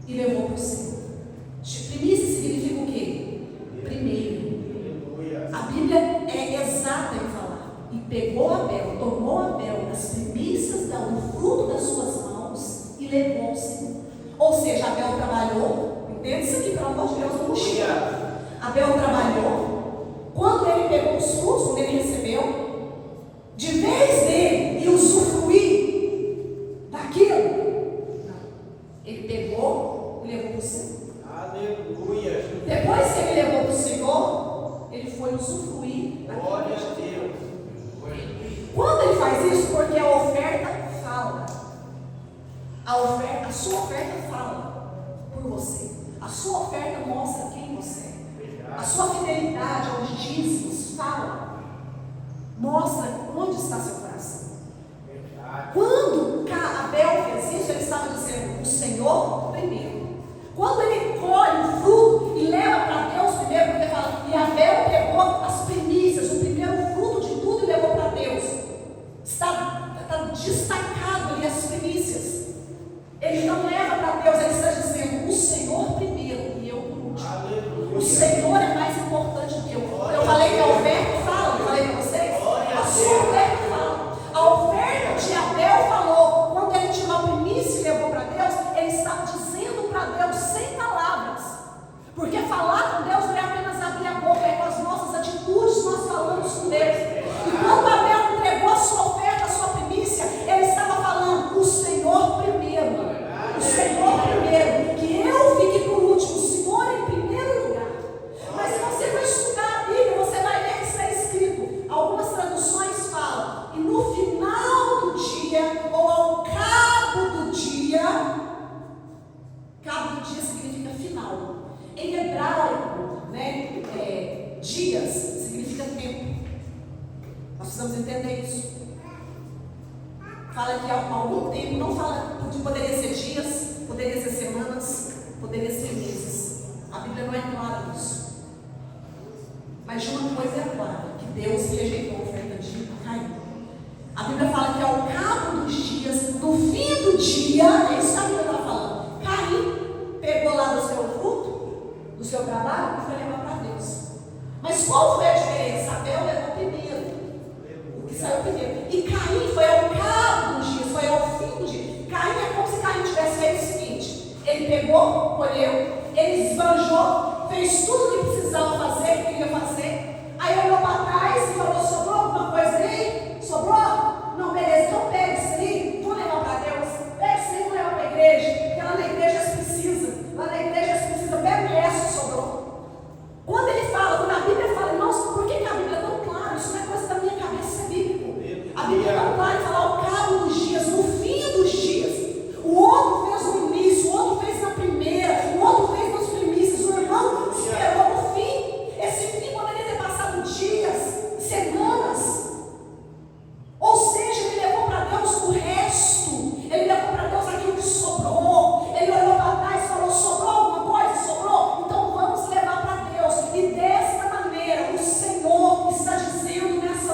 e levou para o Senhor. Primícia significa o quê? Primeiro. Aleluia. A Bíblia é exata em falar. E pegou Abel, tomou Abel as primícias do fruto das suas mãos e levou ao Senhor. Ou seja, Abel trabalhou. Entende isso aqui, pelo amor de Deus, não chega. Abel trabalhou. Quando ele pegou os frutos, quando ele recebeu, de vez dele e usufruir daquilo, ele pegou e levou para o Senhor. Aleluia. Depois que ele levou para o Senhor, ele foi usufruir daquilo. Glória a Deus. Quando ele faz isso, porque a oferta fala. A sua oferta fala por você. A sua oferta mostra quem você é. A sua fidelidade aos dízimos fala. Mostra onde está seu coração. Quando Abel fez isso, ele estava dizendo: o Senhor primeiro. Quando ele colhe o fruto e leva para Deus primeiro, porque fala, e Abel pegou as primícias, o primeiro fruto de tudo e levou para Deus. Está destacado ali as primícias. Ele não leva para Deus, ele está dizendo: o Senhor primeiro e eu por último. Aleluia. O Senhor é mais importante do que eu. Eu falei que a oferta fala, eu falei para vocês. A sua oferta fala. A oferta de Abel falou. Quando ele tirou a primícia e levou para Deus, ele estava dizendo para Deus sem palavras. Porque falar com Deus não é apenas abrir a boca, é com as nossas atitudes nós falamos com Deus. E quando Abel entregou a sua oferta, a sua primícia, ele estava falando: o Senhor primeiro. O Senhor primeiro. Que eu fique por último, o Senhor em primeiro lugar. Mas se você for estudar a Bíblia, você vai ver que está escrito. Algumas traduções falam: e no final do dia, ou ao cabo do dia. Cabo do dia significa final. Em hebraico, dias significa tempo. Nós precisamos entender isso. Fala que há algum tempo, não fala que poderia ser dias, poderia ser semanas, poderia ser meses. A Bíblia não é clara nisso. Mas de uma coisa é clara, que Deus rejeitou a oferta de Caim. A Bíblia fala que ao cabo dos dias, no fim do dia, é isso que a Bíblia está falando. Caim pegou lá do seu fruto, do seu trabalho, e foi levar para Deus. Mas qual foi a diferença? Abel levou primeiro, o que saiu primeiro. E Caim foi ao cabo dos dias, foi ao fim do dia. Caim é como se Caim tivesse feito o seguinte: ele pegou, colheu, ele esbanjou, fez tudo o que precisava fazer, o que queria fazer. Aí olhou para trás e falou: sobrou alguma coisa aí? Sobrou? Não, beleza, então pega isso aí, vou levar para Deus. Pega isso aí, vou levar para a igreja, porque lá na igreja se precisa. Lá na igreja se precisa, pega o resto que sobrou. Quando ele fala, quando a Bíblia fala, nossa, por que a Bíblia é tão clara? Isso não é coisa da minha cabeça, isso é bíblico. A Bíblia é tão clara e fala ao cabo dos dias, no fim dos dias. O outro fez no início, o outro fez na primeira, o outro fez nas primícias, o irmão esperou no fim. Esse fim poderia ter passado dias, semanas. Ou seja, ele levou para Deus o resto. Ele levou para Deus aquilo que sobrou. Ele olhou para trás e falou: sobrou alguma coisa? Sobrou? Então vamos levar para Deus. E desta maneira o Senhor está dizendo nessa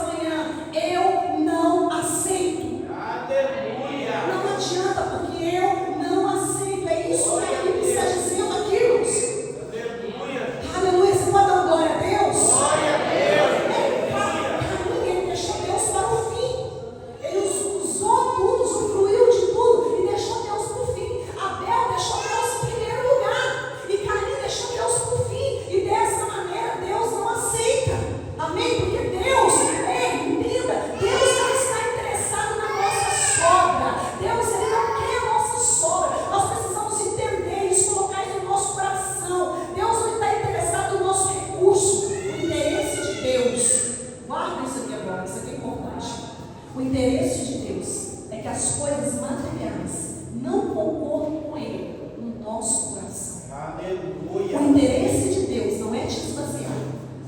interesse de Deus é que as coisas materiais não concorram com Ele no nosso coração. Aleluia. O interesse de Deus não é te esvaziar.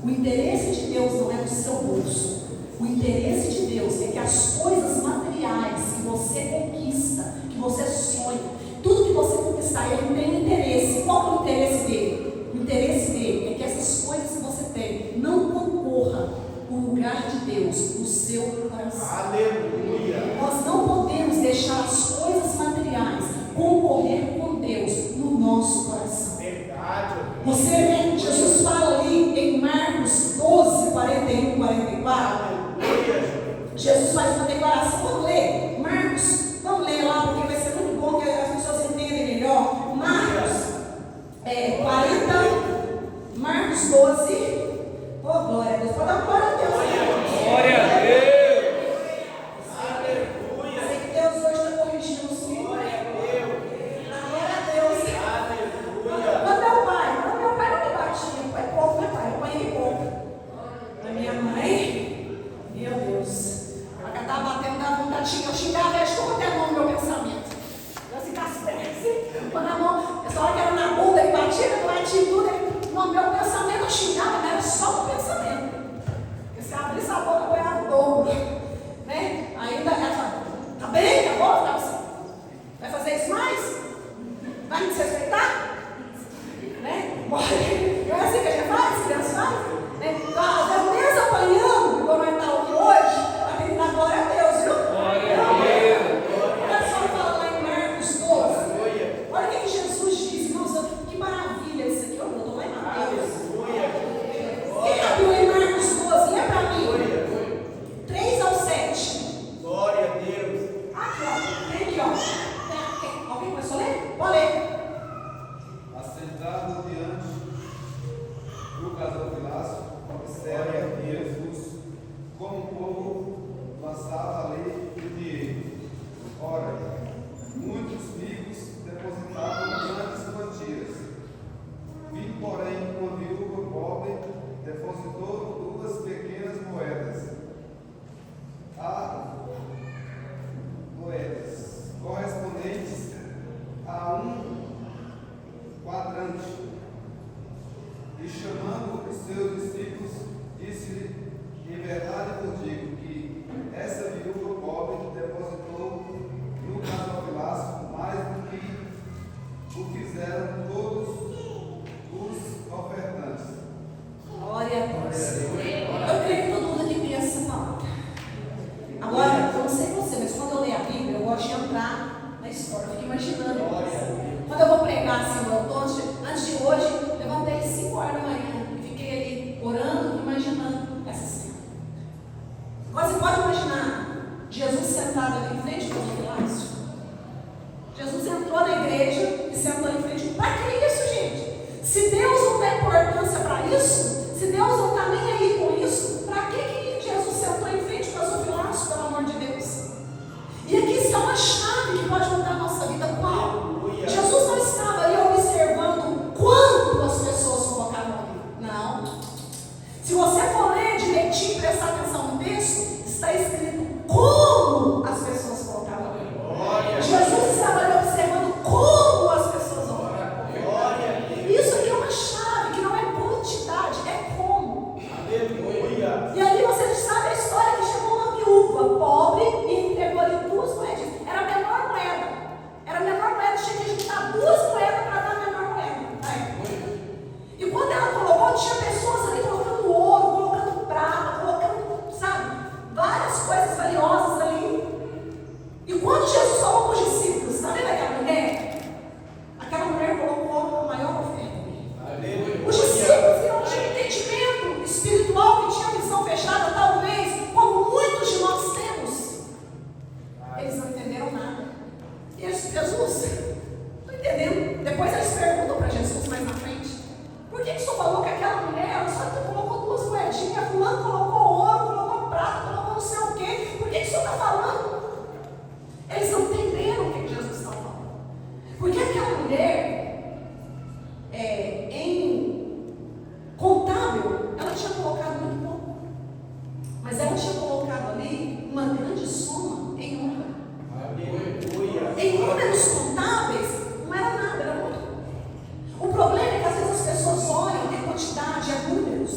O interesse de Deus não é do seu bolso. O interesse de Deus é que as coisas materiais que você conquista, que você sonha, tudo que você conquistar, Ele tem interesse. Qual é o interesse dele? O interesse dele é que essas coisas que você tem não concorram com o lugar de Deus no seu coração. Aleluia. Nós não podemos deixar as coisas materiais concorrer com Deus no nosso coração. Verdade. Você vê, Jesus fala ali em Marcos 12, 41, 44. Jesus faz uma declaração. Vamos ler Marcos, vamos ler lá, porque vai ser muito bom que as pessoas entendem melhor. Marcos 40, Marcos 12. Oh, glória a Deus. Pode dar glória a Deus. Glória a Deus. Aleluia. Sei que Deus hoje está corrigindo os filhos. Glória a Deus. Glória a Deus. Aleluia. Quando meu pai não me batia. Pai pouco, né, pai? Eu apanhei pouco. A minha mãe, meu Deus. Ela estava batendo, dava vontade. Eu xingava, eu estou até a mão no meu pensamento. Eu assim, assim, quando a mão, essa hora que era na bunda, ele batia, eu batia em tudo. No meu pensamento eu xingava, mas era só o pensamento. Porque se abrisse a boca, eu ganhava o dobro. Né? Ainda ela fala, tá bem, acabou? Ficava assim. Vai fazer isso mais? Vai me desrespeitar? Né? Não é assim que a gente faz, as crianças fazem? Né? Então, mesmo apanhando, igual nós estamos aqui hoje, a gente dá glória a Deus, viu? Glória a Deus. Olha só, fala lá em Marcos 12. Olha o que Jesus diz, irmãos, que maravilha isso aqui. Eu estou lá em Mateus. Quem abriu em Marcos 12? Lê para mim. 3 ao 7. Glória a Deus. Aqui, ó. Tem aqui, ó. Alguém começou a ler? Pode ler. Assentado diante do gasofilaço, observa Jesus como o povo lançava a lei do dinheiro. Ora, muitos ricos depositavam grandes quantias. Vi, porém, uma viúva pobre depositou 2 pequenas moedas. Moedas correspondentes a 1 quadrante. E chamando os seus discípulos, disse-lhe: em verdade vos digo que essa viúva pobre depositou no gasofilaço mais do que o fizeram todos os ofertantes. Glória a Deus. Eu creio que todo mundo aqui conhece essa palavra. Agora, eu não sei você, mas quando eu leio a Bíblia, eu gosto de entrar na história. Eu fico imaginando. Quando eu vou pregar assim, antes de hoje, levantei 5 horas da manhã e fiquei ali orando, imaginando essa cena. Agora você pode imaginar Jesus sentado ali em frente ao gasofilaço. Jesus entrou na igreja e sentou ali em frente. Para que isso, gente? Se Deus não dá importância para isso, se Deus não está nem aí com isso, para que Jesus sentou em frente ao gasofilaço, pelo amor de Deus? E aqui está uma chave que pode mudar a nossa vida. Qual? Jesus não estava ali observando quanto as pessoas colocaram ali. Não. Se você for ler direitinho, prestar atenção no texto, está escrito como as pessoas colocaram ali. Jesus estava ali observando como as pessoas colocaram ali. Isso aqui é uma chave, que não é quantidade, é como. Mas ela tinha colocado ali uma grande soma em honra. Aleluia. Em números contábeis, não era nada, era muito. O problema é que às vezes as pessoas olham a quantidade, a números.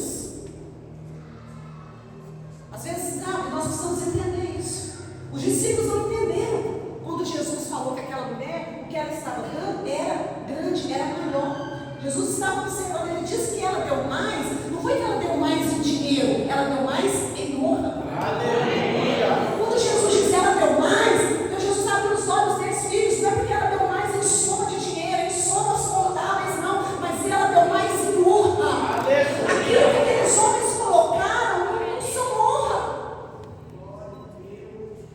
Às vezes, sabe, nós precisamos entender isso. Os discípulos não entenderam quando Jesus falou que aquela mulher, o que ela estava dando era grande, era maior. Jesus estava observando, ele disse que ela deu mais, não foi que ela deu mais em dinheiro, ela deu mais em honra. Aleluia. Quando Jesus disse que ela deu mais, então Jesus abriu os olhos desses filhos, não é porque ela deu mais em soma de dinheiro, em somas contáveis, não, mas ela deu mais em honra. Aquilo que aqueles homens colocaram não são honra.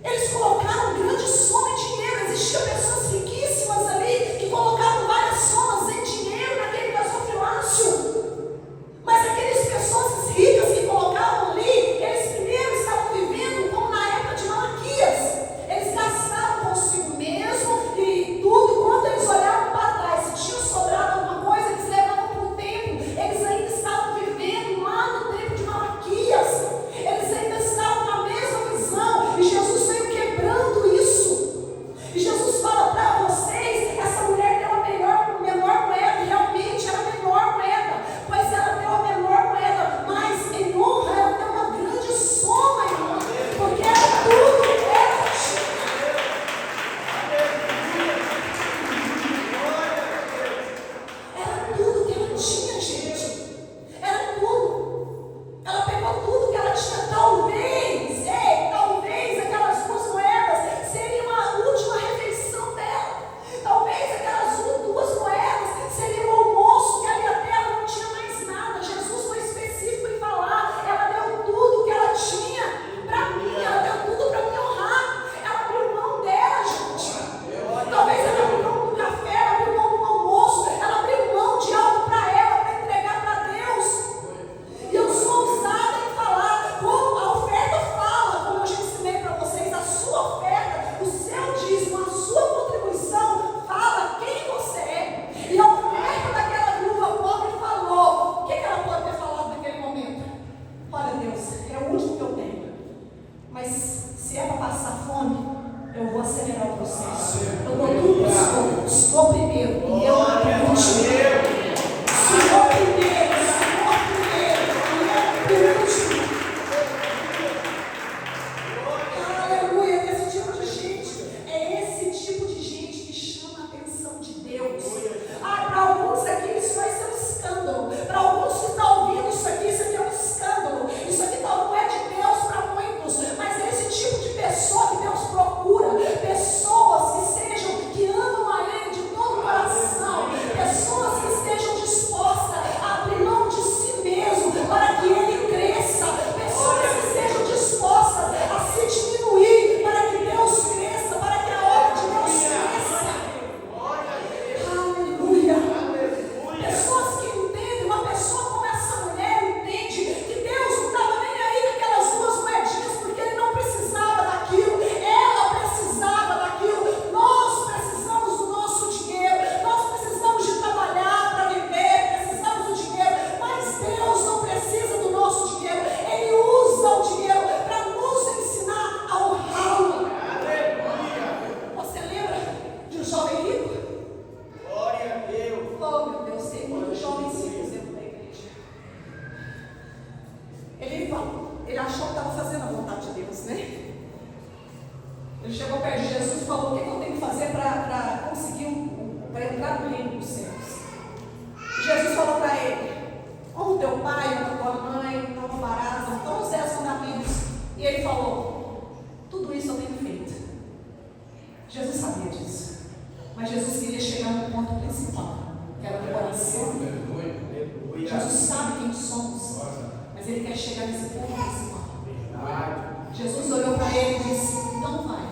Eles colocaram grande soma em dinheiro. Existiam pessoas riquíssimas ali que colocaram várias somas em dinheiro naquele gasofilácio. Mas aquelas pessoas ricas que colocaram ali, eles primeiro estavam vivendo como na época de Malaquias. Eles gastavam consigo mesmo e tudo, quando eles olhavam para trás, se tinha sobrado alguma coisa, eles levavam para o templo. Eles ainda estavam vivendo lá no tempo de Malaquias. Eles ainda estavam na mesma visão. E Jesus veio quebrando isso. E Jesus fala para vocês: essa mulher deu a menor moeda, e realmente era a menor moeda, pois ela deu a menor moeda, mas em honra ela deu uma grande soma, irmão, porque era tudo que ela tinha. Era tudo que ela tinha, gente. Era tudo. Ela pegou tudo que ela tinha. Talvez aquelas 2 moedas seriam a última refeição dela. Talvez aquelas 2 moedas seriam o almoço, que ali até ela não tinha mais nada. Jesus foi específico em falar: ela deu tudo que ela tinha para mim, ela deu tudo para me honrar. Ela abriu mão dela, gente. Talvez ela abriu mão do café, ela abriu mão do almoço, ela abriu mão de algo para ela, para entregar para Deus. E eu sou ousada em falar, como a oferta fala, como eu já ensinei para vocês, a sua oferta, o seu dízimo, a sua contribuição fala quem você é. E a oferta daquela viúva pobre falou. O que ela pode ter falado naquele momento? Olha, Deus, é o último que eu tenho, mas se é para passar fome, eu vou acelerar o processo. Eu dou tudo para o Senhor primeiro, e eu último. O Senhor primeiro, e eu por último. Aleluia, esse tipo de gente, é esse tipo de gente que chama a atenção de Deus. Para alguns aqui isso vai ser um escândalo. Para alguns que estão ouvindo isso aqui é um escândalo. Isso aqui não é de Deus para muitos, mas é esse tipo de pessoa que Deus procura. Pessoas que amam a Ele de todo o coração. Pessoas que estejam dispostas a abrir mão de si mesmo para que Ele cresça. Pessoas que estejam dispostas a se diminuir para que Deus cresça, para que a obra de Deus cresça. Aleluia. Pessoas que entendem, uma pessoa como essa mulher entende que Deus não estava nem aí com aquelas 2 moedinhas, porque Ele não precisava daquilo, ela precisava daquilo. Nós precisamos do nosso dinheiro, nós precisamos de trabalhar para viver, precisamos do dinheiro, mas Deus não precisa do nosso dinheiro. Ele usa o dinheiro para nos ensinar a honrá-lo. Você lembra de um jovem rico? Glória a Deus. Oh, meu Deus, tem muitos jovens ricos dentro da igreja. Ele achou que estava fazendo a vontade de Deus, né? Ele chegou perto de Jesus e falou: o que eu tenho que fazer para conseguir, para entrar no reino dos céus? Jesus falou para ele: honra o teu pai, honra a tua mãe, não roubarás, então os 10 mandamentos. E ele falou: tudo isso eu tenho feito. Jesus sabia disso, mas Jesus queria chegar no ponto principal, que era o coração. Jesus sabe quem somos, mas Ele quer chegar nesse ponto principal. Jesus olhou para ele e disse: então vai,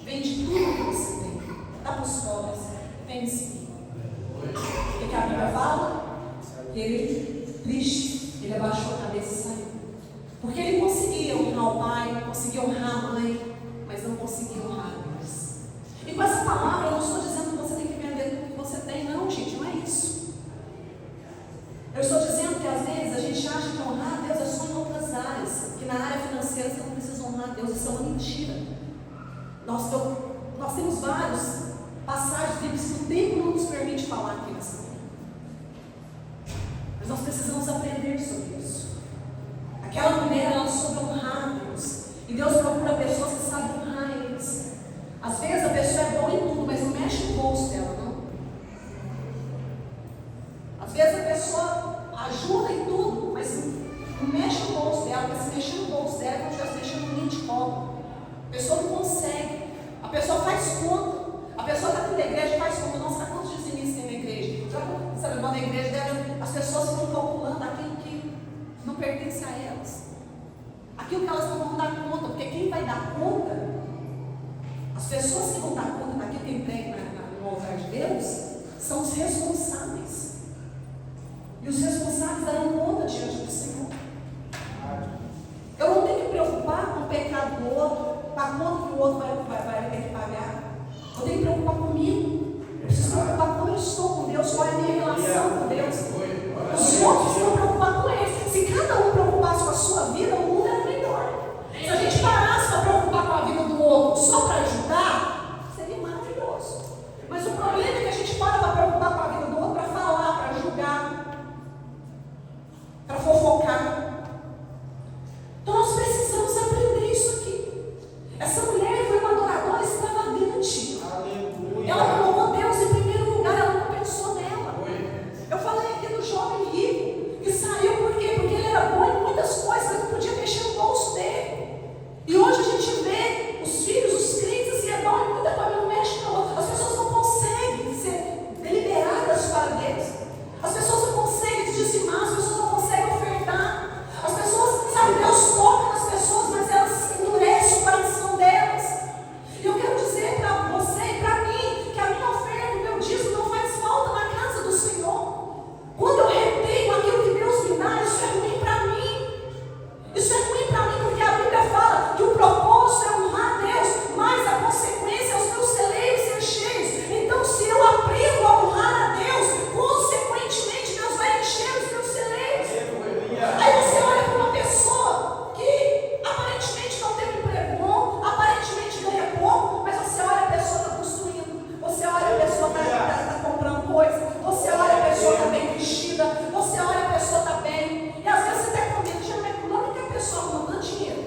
vende tudo que você tem, dá para os pobres, vem me seguir. O que a Bíblia fala? Que ele, triste, ele abaixou a cabeça e saiu. Porque ele conseguia honrar o pai, conseguia honrar a mãe, mas não conseguia honrar a Deus. E com essa palavra eu não estou dizendo que você tem que vender tudo que você tem, não, gente, não é isso. Eu estou dizendo que às vezes a gente acha que honrar a Deus é só em outras áreas, que na área financeira financeira, você não precisa honrar a Deus. Isso é uma mentira. Nós temos vários passagens bíblicas que o tempo não nos permite falar aqui nessa manhã. Mas nós precisamos aprender sobre isso. Aquela mulher, ela soube honrar a Deus. E Deus procura pessoas que sabem honrar eles. Às vezes a pessoa é boa em tudo, mas não mexe no bolso dela, não. Às vezes a pessoa ajuda em tudo, mas não mexe no bolso dela, porque se mexer no bolso dela é como se estivesse mexendo no ninho de cobra. A pessoa não consegue. A pessoa faz conta. A pessoa está dentro da igreja e faz conta. Nossa, quantos dizimistas tem na igreja? Sabe, na igreja as pessoas ficam calculando aquilo que não pertence a elas. Aquilo que elas não vão dar conta, porque quem vai dar conta, as pessoas que vão dar conta daquilo que entregue no altar de Deus, são os responsáveis. E os responsáveis darão conta diante do Senhor. Eu não tenho que me preocupar com o pecado do outro, com a conta que o outro vai ter que pagar. Eu tenho que me preocupar comigo. Eu preciso me preocupar como eu estou com Deus, qual é a minha relação com Deus. Os outros vão preocupar com eles. Se cada um preocupasse com a sua vida, o mundo era melhor. Se a gente parasse para preocupar com a vida do outro só para ajudar, seria maravilhoso. Mas o problema é que a gente para preocupar com a vida do outro para falar, para julgar, para fofocar. Então nós precisamos aprender isso aqui. Essa mulher foi uma adoradora extravagante. Aleluia. Ela colocou Deus em primeiro lugar, ela não pensou nela. Eu falei aqui do jovem rico, que saiu por quê? Porque ele era bom em muitas coisas, mas não podia mexer no bolso dele. E hoje a gente vê os filhos, os crentes, assim, é bom em muita coisa, mas não mexe no bolso. As pessoas não conseguem ser deliberadas para Deus. As pessoas não conseguem dizimar, as pessoas não conseguem ofertar. As pessoas, sabe, Deus toca nas pessoas, mas elas endurecem o coração delas. E eu quero dizer para você e para mim que a minha oferta, o meu dízimo não faz falta na casa do Senhor. Quando eu retenho aquilo que Deus me dá, isso é ruim para mim. Isso é ruim para mim porque a Bíblia fala que o propósito é honrar a Deus, mas a consequência é os meus celeiros ser cheios. Então, se eu aprendo a honrar a Deus, consequentemente Deus vai encher os meus celeiros. Aí você olha para uma pessoa que aparentemente não tem um emprego bom, aparentemente ganha pouco, mas você olha a pessoa está construindo, você olha a pessoa está comprando coisa, você olha a pessoa está bem vestida, você olha a pessoa está bem, e às vezes você está com medo, não é que a pessoa não dá dinheiro,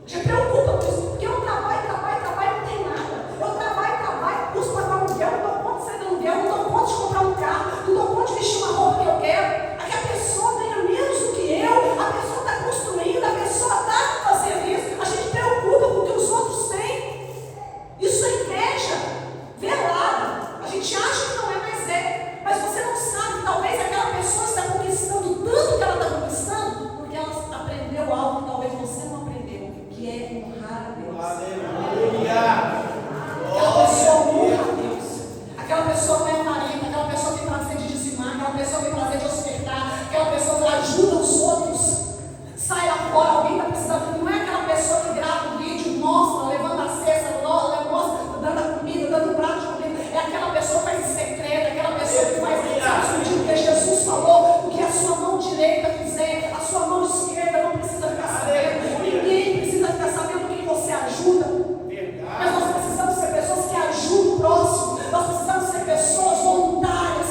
te preocupa com isso, porque eu trabalho, não tem nada, eu trabalho, custo pagar um aluguel, não dou conta de sair do aluguel, não dou conta de comprar um carro, não dou conta de vestir uma roupa que eu quero. Aqui a pessoa ganha menos do que eu, a pessoa está construindo, a pessoa está fazendo isso, a gente preocupa com o que os outros têm. Isso é inveja velada. A gente acha que não é, mas é. Mas você não sabe, talvez aquela pessoa está conquistando tanto que ela está conquistando, porque ela aprendeu algo que talvez você não aprendeu, que é honrar a Deus. Aleluia. Aquela pessoa honra a Deus. Aquela pessoa não é avarenta, aquela pessoa tem prazer de dizimar, aquela pessoa tem prazer de ofertar, aquela pessoa que ajuda os outros. Sai lá fora, alguém está precisando. Não é aquela pessoa que grava um vídeo, mostra, levanta a cesta, mostra, dando a comida, dando um prato de comida. É aquela pessoa que faz em segredo, é aquela pessoa que faz, sabe, escondido, que Jesus falou, o que a sua mão direita fizer, a sua mão esquerda não precisa ficar sabendo. Ninguém precisa ficar sabendo quem você ajuda. Mas nós precisamos ser pessoas que ajudam o próximo. Nós precisamos ser pessoas voluntárias.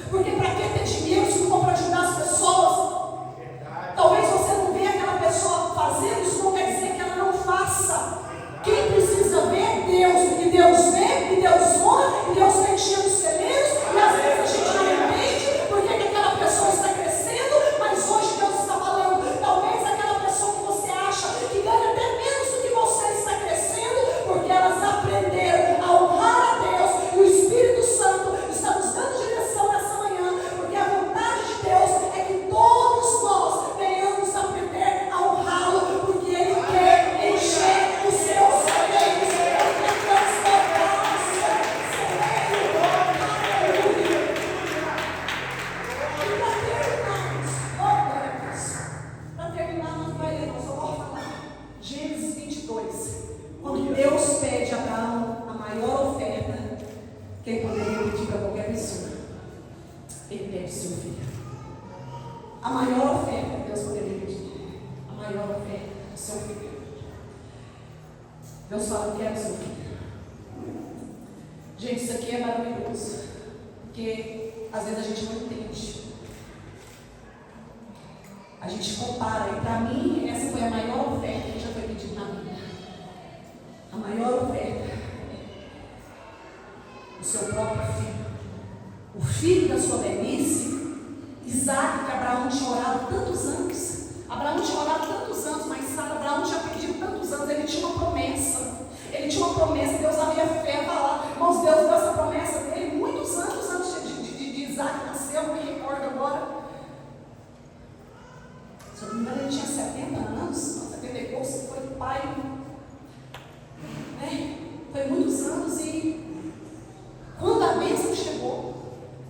Porque para que ter dinheiro se não for para ajudar as pessoas? Talvez você não vê aquela pessoa fazendo, isso não quer dizer que ela não faça. Quem precisa ver é Deus. E Deus vê, e Deus honra, e Deus vai encher os celeiros. E às vezes a gente não entende porque que aquela pessoa está crescendo, mas hoje Deus está falando. Talvez aquela pessoa que você acha que ganha até menos do que você está crescendo, porque elas aprenderam a honrar a Deus. E o Espírito Santo está nos dando direção nessa manhã, porque a vontade de Deus é que todos nós venhamos aprender a honrá-lo, porque Ele quer encher os seus celeiros, Ele quer transformar os seus celeiros. Aleluia. E para terminar, nós vai ler, nós só vamos falar Gênesis 22. Quando Deus pede a Abraão a maior oferta que ele poderia pedir para qualquer pessoa, ele pede seu filho. A maior oferta que Deus poderia pedir, a maior oferta, o seu filho. Deus fala, eu quero seu filho. Gente, isso aqui é maravilhoso. Porque às vezes a gente não entende. A gente compara. E para mim, essa foi a maior oferta que já foi pedida na vida. A maior oferta. O seu próprio filho. O filho da sua velhice. Isaac, que Abraão tinha orado tantos anos. Abraão tinha orado tantos anos, mas sabe, Abraão tinha pedido tantos anos. Ele tinha uma promessa. Ele tinha uma promessa. Deus havia fé para lá. Irmãos, Deus deu essa promessa dele muitos anos antes de Isaac nascer. Eu me recordo agora. Se eu não me engano, ele tinha 70 anos, 70 e poucos, foi pai. Né? Foi muitos anos e quando a bênção chegou,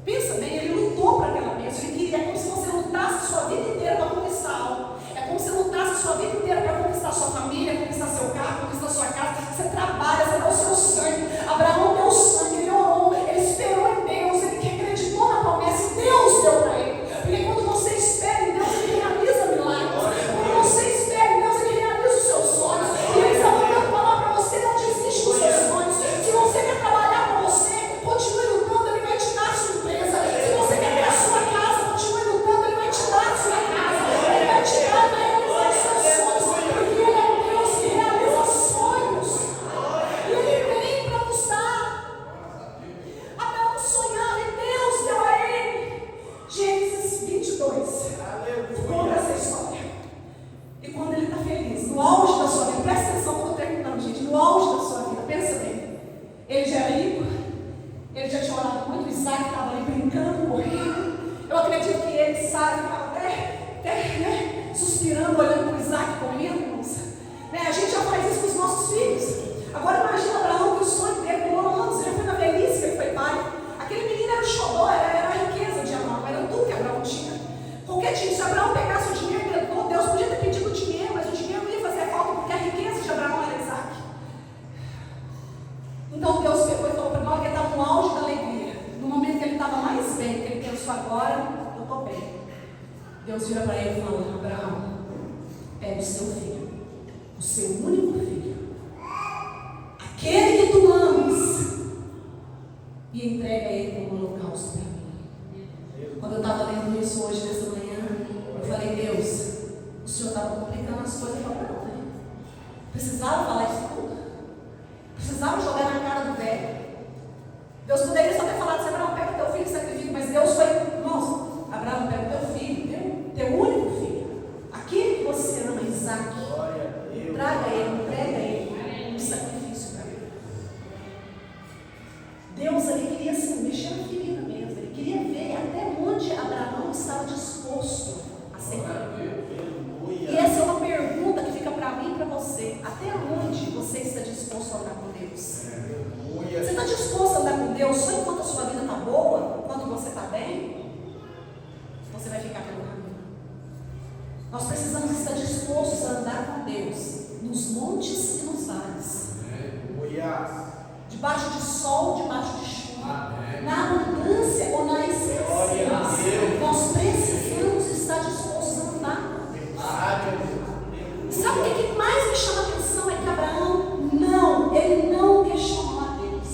pensa bem, ele lutou para aquela bênção. Ele queria, é como se você lutasse a sua vida inteira para conquistar algo. É como se você lutasse a sua vida inteira para conquistar sua família, conquistar seu carro, conquistar sua casa. Você trabalha, você dá o seu sangue. Abraão deu sangue, ele orou, ele esperou em Deus, ele acreditou na promessa e Deus deu para ele. Porque quando você espera em Deus, ele realiza milagres. Quando você espera em Deus, ele realiza os seus sonhos. E ele está mandando falar para você, não desiste dos seus sonhos. Se você quer trabalhar para você, continue lutando, ele vai te dar a sua empresa. Se você quer ter a sua casa, continue lutando, ele vai te dar a sua casa. Ele vai te dar, vai realizar os seus sonhos. Porque ele é um Deus que realiza sonhos. E ele tem para nos dar. Abraão sonhava e Deus deu a ele. Gênesis 22. Conta essa história. E quando ele está feliz, no auge da sua vida, presta atenção quando eu estou terminando, gente, no auge da sua vida, pensa bem. Ele já era rico, ele já tinha orado muito, Isaac estava ali brincando, correndo. Eu acredito que ele, Sara, ficava até suspirando, olhando para o Isaac correndo, irmãos. Né? A gente já faz isso com os nossos filhos. Agora imagina Abraão, que o sonho dele durou anos, ele foi na velhice que ele foi pai. Aquele menino era o xodó, era a riqueza de Abraão, era tudo que Abraão tinha. Qualquer tipo, se Abraão pegasse o dinheiro, Deus podia ter pedido o dinheiro, mas o dinheiro não ia fazer falta, porque a riqueza de Abraão era Isaac. Então Deus pegou e falou para ele, que ele estava no auge da alegria, no momento que ele estava mais bem, que ele pensou, agora eu estou bem. Deus vira para ele e fala, Abraão, pega o seu filho, o seu único filho, aquele que tu amas, e entrega ele como holocausto para mim. Quando eu estava lendo isso hoje, nessa manhã, eu falei, Deus, o Senhor estava complicando as coisas para Abraão, né? Precisava falar isso tudo? Precisava jogar na cara do velho? Deus poderia só ter falado assim, Abraão, pega teu filho e sacrifica, mas Deus foi, irmãos, Abraão, pega teu filho, teu único filho, aquele que você ama, Isaac, traga ele, entrega ele, um sacrifício para ele. Deus ali queria assim, mexer na ferida mesmo, ele queria ver até onde Abraão estava disposto a servir. E essa é uma pergunta que fica para mim e para você. Até onde você está disposto a andar com Deus? Você está disposto a andar com Deus só enquanto a sua vida está boa? Enquanto você está bem? Você vai ficar pelo caminho. Nós precisamos estar dispostos a andar com Deus nos montes e nos vales. Debaixo de sol, debaixo de chuva. Na abundância ou na escassez. Nós precisamos estar dispostos a andar. Sabe o que mais me chama a atenção? É que Abraão ele não questionou a Deus.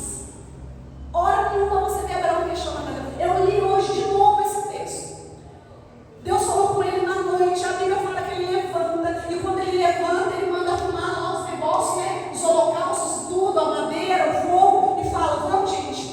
Hora nenhuma você vê Abraão questionando a Deus. Eu li hoje de novo esse texto. Deus falou com ele na noite. A Bíblia fala que ele levanta. E quando ele levanta, ele manda arrumar lá os negócios, né? Os holocaustos, tudo, a madeira, o fogo. E fala, vamos gente,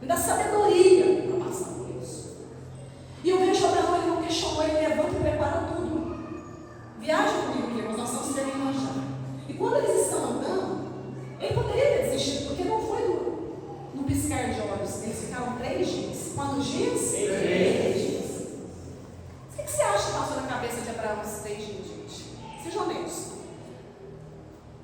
me dá sabedoria para passar por isso. E eu vejo Abraão, ele não questionou, ele levanta e prepara tudo. Viaja comigo, irmãos, nós estamos terminando já. E quando eles estão andando, ele poderia ter desistido, porque não foi no piscar de olhos. Eles ficaram 3 dias. Quantos dias? 3 dias. O que você acha que passou na cabeça de Abraão esses 3 dias, gente? Sejam honestos.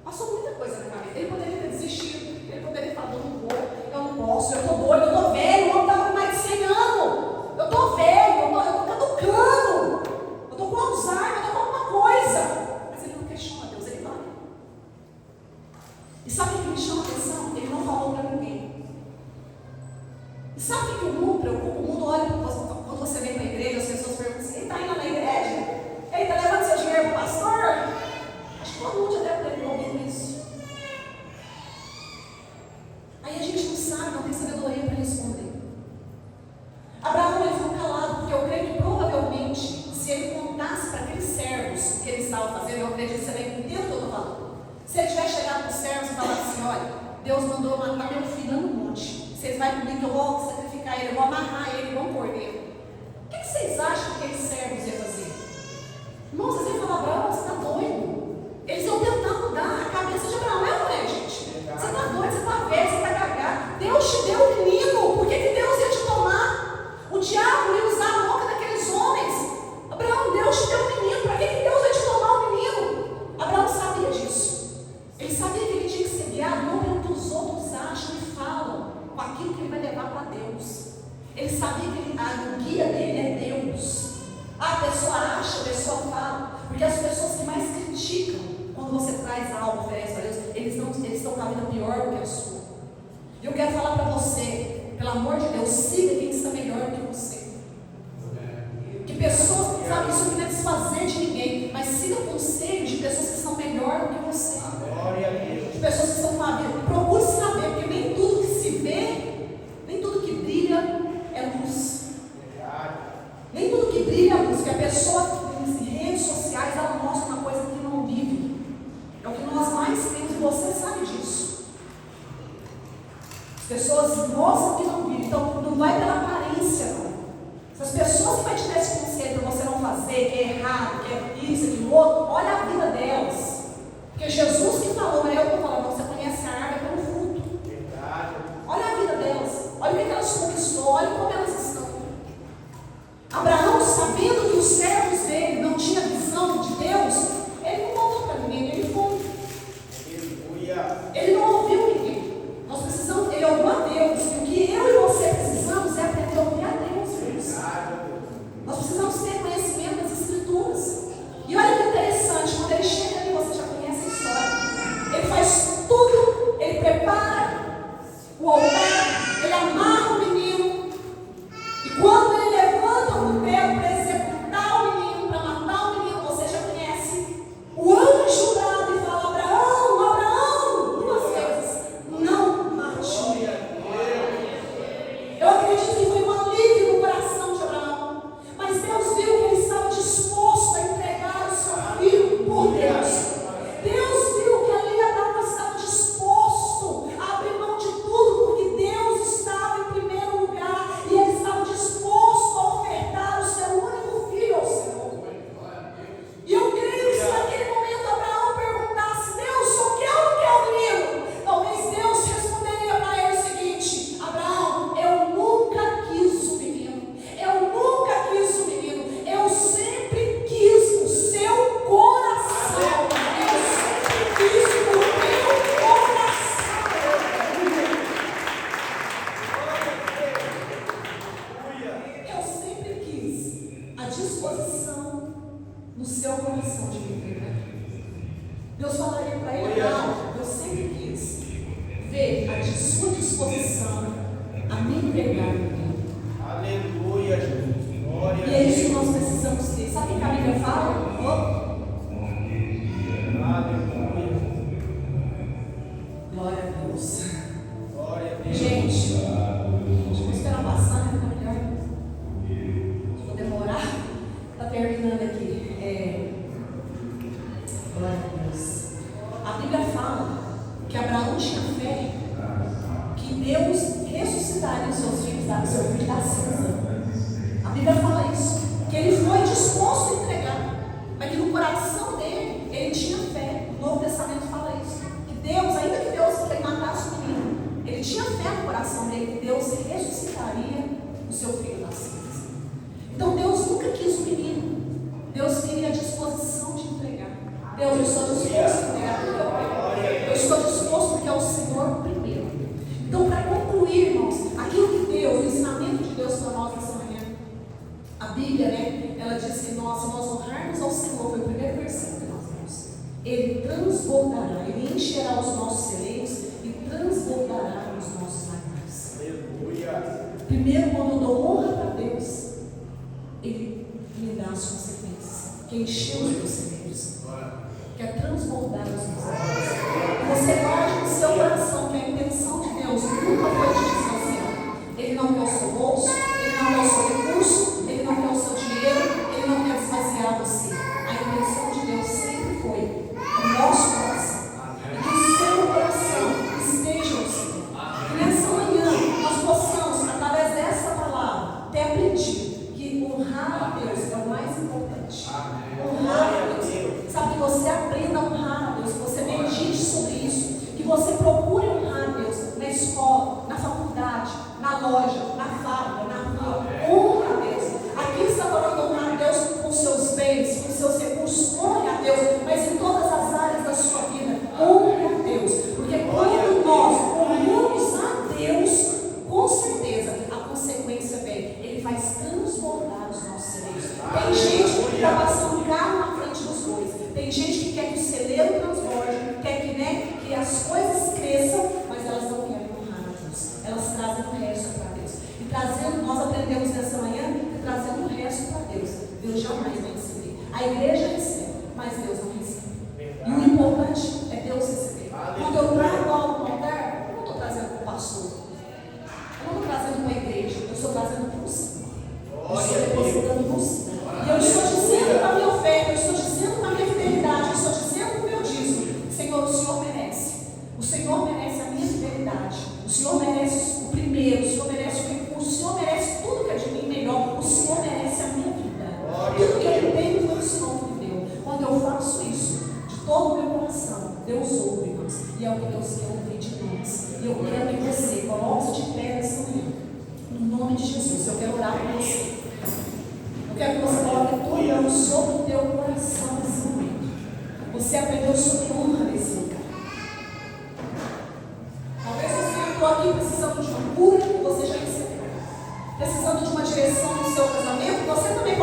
Passou muita coisa na cabeça. Ele poderia ter desistido. Ele poderia falar, eu não vou, eu não posso, eu estou doido, eu estou velho, eu estava com mais de 100 anos. Eu estou velho, eu estou caducando. Eu estou com Alzheimer, eu estou com alguma coisa. Mas ele não questiona Deus, ele vai. E sabe o que me chama a atenção? Ele não falou para ninguém. E sabe o que o mundo preocupa? O mundo olha para você, quando você vem para a igreja, as pessoas perguntam assim, ele está indo na igreja? Ele está levando seu dinheiro para o pastor? Acho que todo mundo já deve ter ouvido isso. Aí a gente não sabe, não tem sabedoria para responder. Abraão, ele ficou calado, porque eu creio que provavelmente, se ele contasse para aqueles servos o que ele estava fazendo, eu acredito que você vai entender o que eu estou falando. Se ele tivesse chegado para os servos e falado assim, olha, Deus mandou matar meu filho no monte. Vocês vão comigo que eu vou sacrificar ele, eu vou amarrar ele, igual um cordeiro. O que vocês acham que aqueles servos iam fazer? Irmãos, vocês iam falar, Abraão, você está doido? Eles iam tentar mudar a cabeça de Abraão, não é, gente? Você está doido, você está velho, você está cagado. Deus te deu um menino, por que Deus ia te tomar? O diabo ia usar a boca daqueles homens. Abraão, Deus te deu um menino, para que Deus ia te tomar um menino? Abraão sabia disso. Ele sabia que ele tinha que ser guiado, não pelo que os outros acham e falam, com aquilo que ele vai levar para Deus. Ele sabia que o guia dele é Deus. A pessoa acha, a pessoa fala, porque as pessoas que mais criticam quando você traz algo, oferece a Deus, eles estão com a vida pior do que a sua. E eu quero falar para você, pelo amor de Deus, siga quem está melhor que você. Que pessoas, sabe, isso não é desfazer de ninguém, mas siga conselhos de pessoas que estão melhor do que você. De pessoas que estão com a vida. Procure saber, porque nem tudo que se vê, nem tudo que brilha é luz. Nem tudo que brilha é luz, que a pessoa em redes sociais ela mostra uma coisa que não vive. É o que nós mais temos e você sabe disso. As pessoas mostram que não vivem, então não vai pela aparência, não. Se as pessoas que vai te dar esse conselho para você não fazer, que é errado, que é isso, que é outro, olha a vida delas. Porque Jesus que falou, não é eu que estou falando, você conhece a árvore pelo fruto. Olha a vida delas, olha o que elas conquistou, olha como elas estão. Abraão, sabendo que os servos dele não tinham visão de Deus, ele não contou para ninguém, ele foi. Ele não ouviu ninguém. Nós precisamos, ele ouviu a Deus. E o que eu e você precisamos é aprender a ouvir a Deus. Nós precisamos ter conhecimento das Escrituras. E olha que interessante, quando ele chega ali, você já conhece a história. Ele faz tudo, ele prepara o altar, ele amarra o menino. E quando ele levanta o cutelo para executar o menino, para matar o menino, você já conhece. O anjo brada e fala, Abraão, Abraão, 2 vezes, não mate. Eu acredito que foi um alívio no coração de Abraão. Mas Deus viu que ele estava disposto a entregar o seu filho por Deus. Deus viu que ali Abraão estava disposto a abrir mão de tudo, porque Deus estava em primeiro lugar e ele estava disposto a ofertar o seu único filho ao Senhor. E eu creio que se naquele momento Abraão perguntasse, Deus, só quer ou não quer o menino? Talvez Deus responderia para ele o seguinte, Abraão, eu nunca quis o menino. Eu nunca quis o menino. Eu sempre quis o seu coração. Eu sempre quis o meu coração. Eu sempre quis a disposição no seu coração de me entregar. Deus falaria para ele, não, eu sempre quis ver a sua disposição a me entregar. Aleluia, Jesus. Glória E é isso que nós precisamos ter. Sabe o que a Bíblia fala? Aleluia. Glória a Deus. Glória a Deus. Gente, vou esperar passar, né? Fica melhor. Vou demorar. Está terminando aqui. Glória a Deus. A Bíblia fala que Abraão tinha fé que Deus ressuscitaria os seus ressuscitar o seu filho da cinza. A Bíblia fala isso, que ele foi disposto a entregar, mas que no coração dele, ele tinha fé. O Novo Testamento fala isso, que Deus, ainda que Deus matasse o menino, ele tinha fé no coração dele, que Deus ressuscitaria o seu filho da cinza. Então Deus nunca quis o menino, Deus queria a disposição de entregar. Deus, eu estou disposto a entregar para o meu Pai. Eu estou disposto porque é o Senhor primeiro. Então, para concluir, irmãos, aquilo que Deus, o ensinamento de Deus para nós nessa manhã, a Bíblia, né? Ela diz que nós, se nós honrarmos ao Senhor, foi o primeiro versículo que nós temos. Ele transbordará, Ele encherá os nossos celeiros e transbordará os nossos lagares. Aleluia. Primeiro, quando eu dou honra para Deus, Ele me dá as consequências, que é encher os meus celeiros, que é transbordar os meus celeiros. Você guarde no seu coração que a intenção de Deus nunca foi te desvaziar. Ele não quer o seu bolso, Ele não quer o seu recurso, Ele não quer o seu dinheiro, Ele não quer desvaziar você. A intenção de Deus sempre foi o nosso coração. E que o seu coração esteja no Senhor. E nessa manhã nós possamos, através dessa palavra, ter aprendido que honrar a Deus é o mais importante. Honrar a Deus. Sabe, que você aprenda a honrar a Deus, que você medite sobre isso, que você procure honrar a Deus na escola, na faculdade, na loja, na fábrica, na rua. Honra a Deus. Aqui está falando honrar a Deus com seus bens, com seus recursos. Honre a Deus, mas em todas as áreas da sua vida, honre a Deus. Porque quando nós honramos a Deus, com certeza a consequência vem. Ele faz transbordar os nossos celeiros. Tem gente que está passando um carro na frente dos bois. Tem gente que quer que o celeiro transborde, quer que, né, que as coisas cresçam, mas elas não querem honrar a Deus. Elas trazem o resto para Deus. E trazendo, nós aprendemos nessa manhã que trazendo o resto para Deus, Deus jamais vai receber. A igreja recebe, mas Deus não recebe. E o importante é Deus receber. Quando eu trago algo no altar, eu não estou trazendo para o pastor. Eu não estou trazendo para a igreja, eu estou trazendo para o Senhor. Eu estou depositando no Senhor. E eu estou dizendo para a minha oferta, eu estou dizendo para a minha fidelidade, eu estou dizendo para o meu dízimo: Senhor, o Senhor merece. O Senhor merece a minha fidelidade. O Senhor merece o primeiro, o Senhor merece o recurso, o Senhor merece tudo que é de mim melhor. O Senhor merece a minha vida. Tudo que eu tenho foi o Senhor que me deu. Quando eu faço isso, de todo o meu coração, Deus ouve, irmãos. E é o que Deus quer ouvir de nós. E eu quero que você coloque de pé nessa manhã. No nome de Jesus, eu quero orar por você. Eu quero que você coloque a tua mão sobre o teu coração nesse momento. Você aprendeu sobre honra nesse lugar. Talvez você entrou aqui precisando de uma cura que você já recebeu. Precisando de uma direção no seu casamento, você também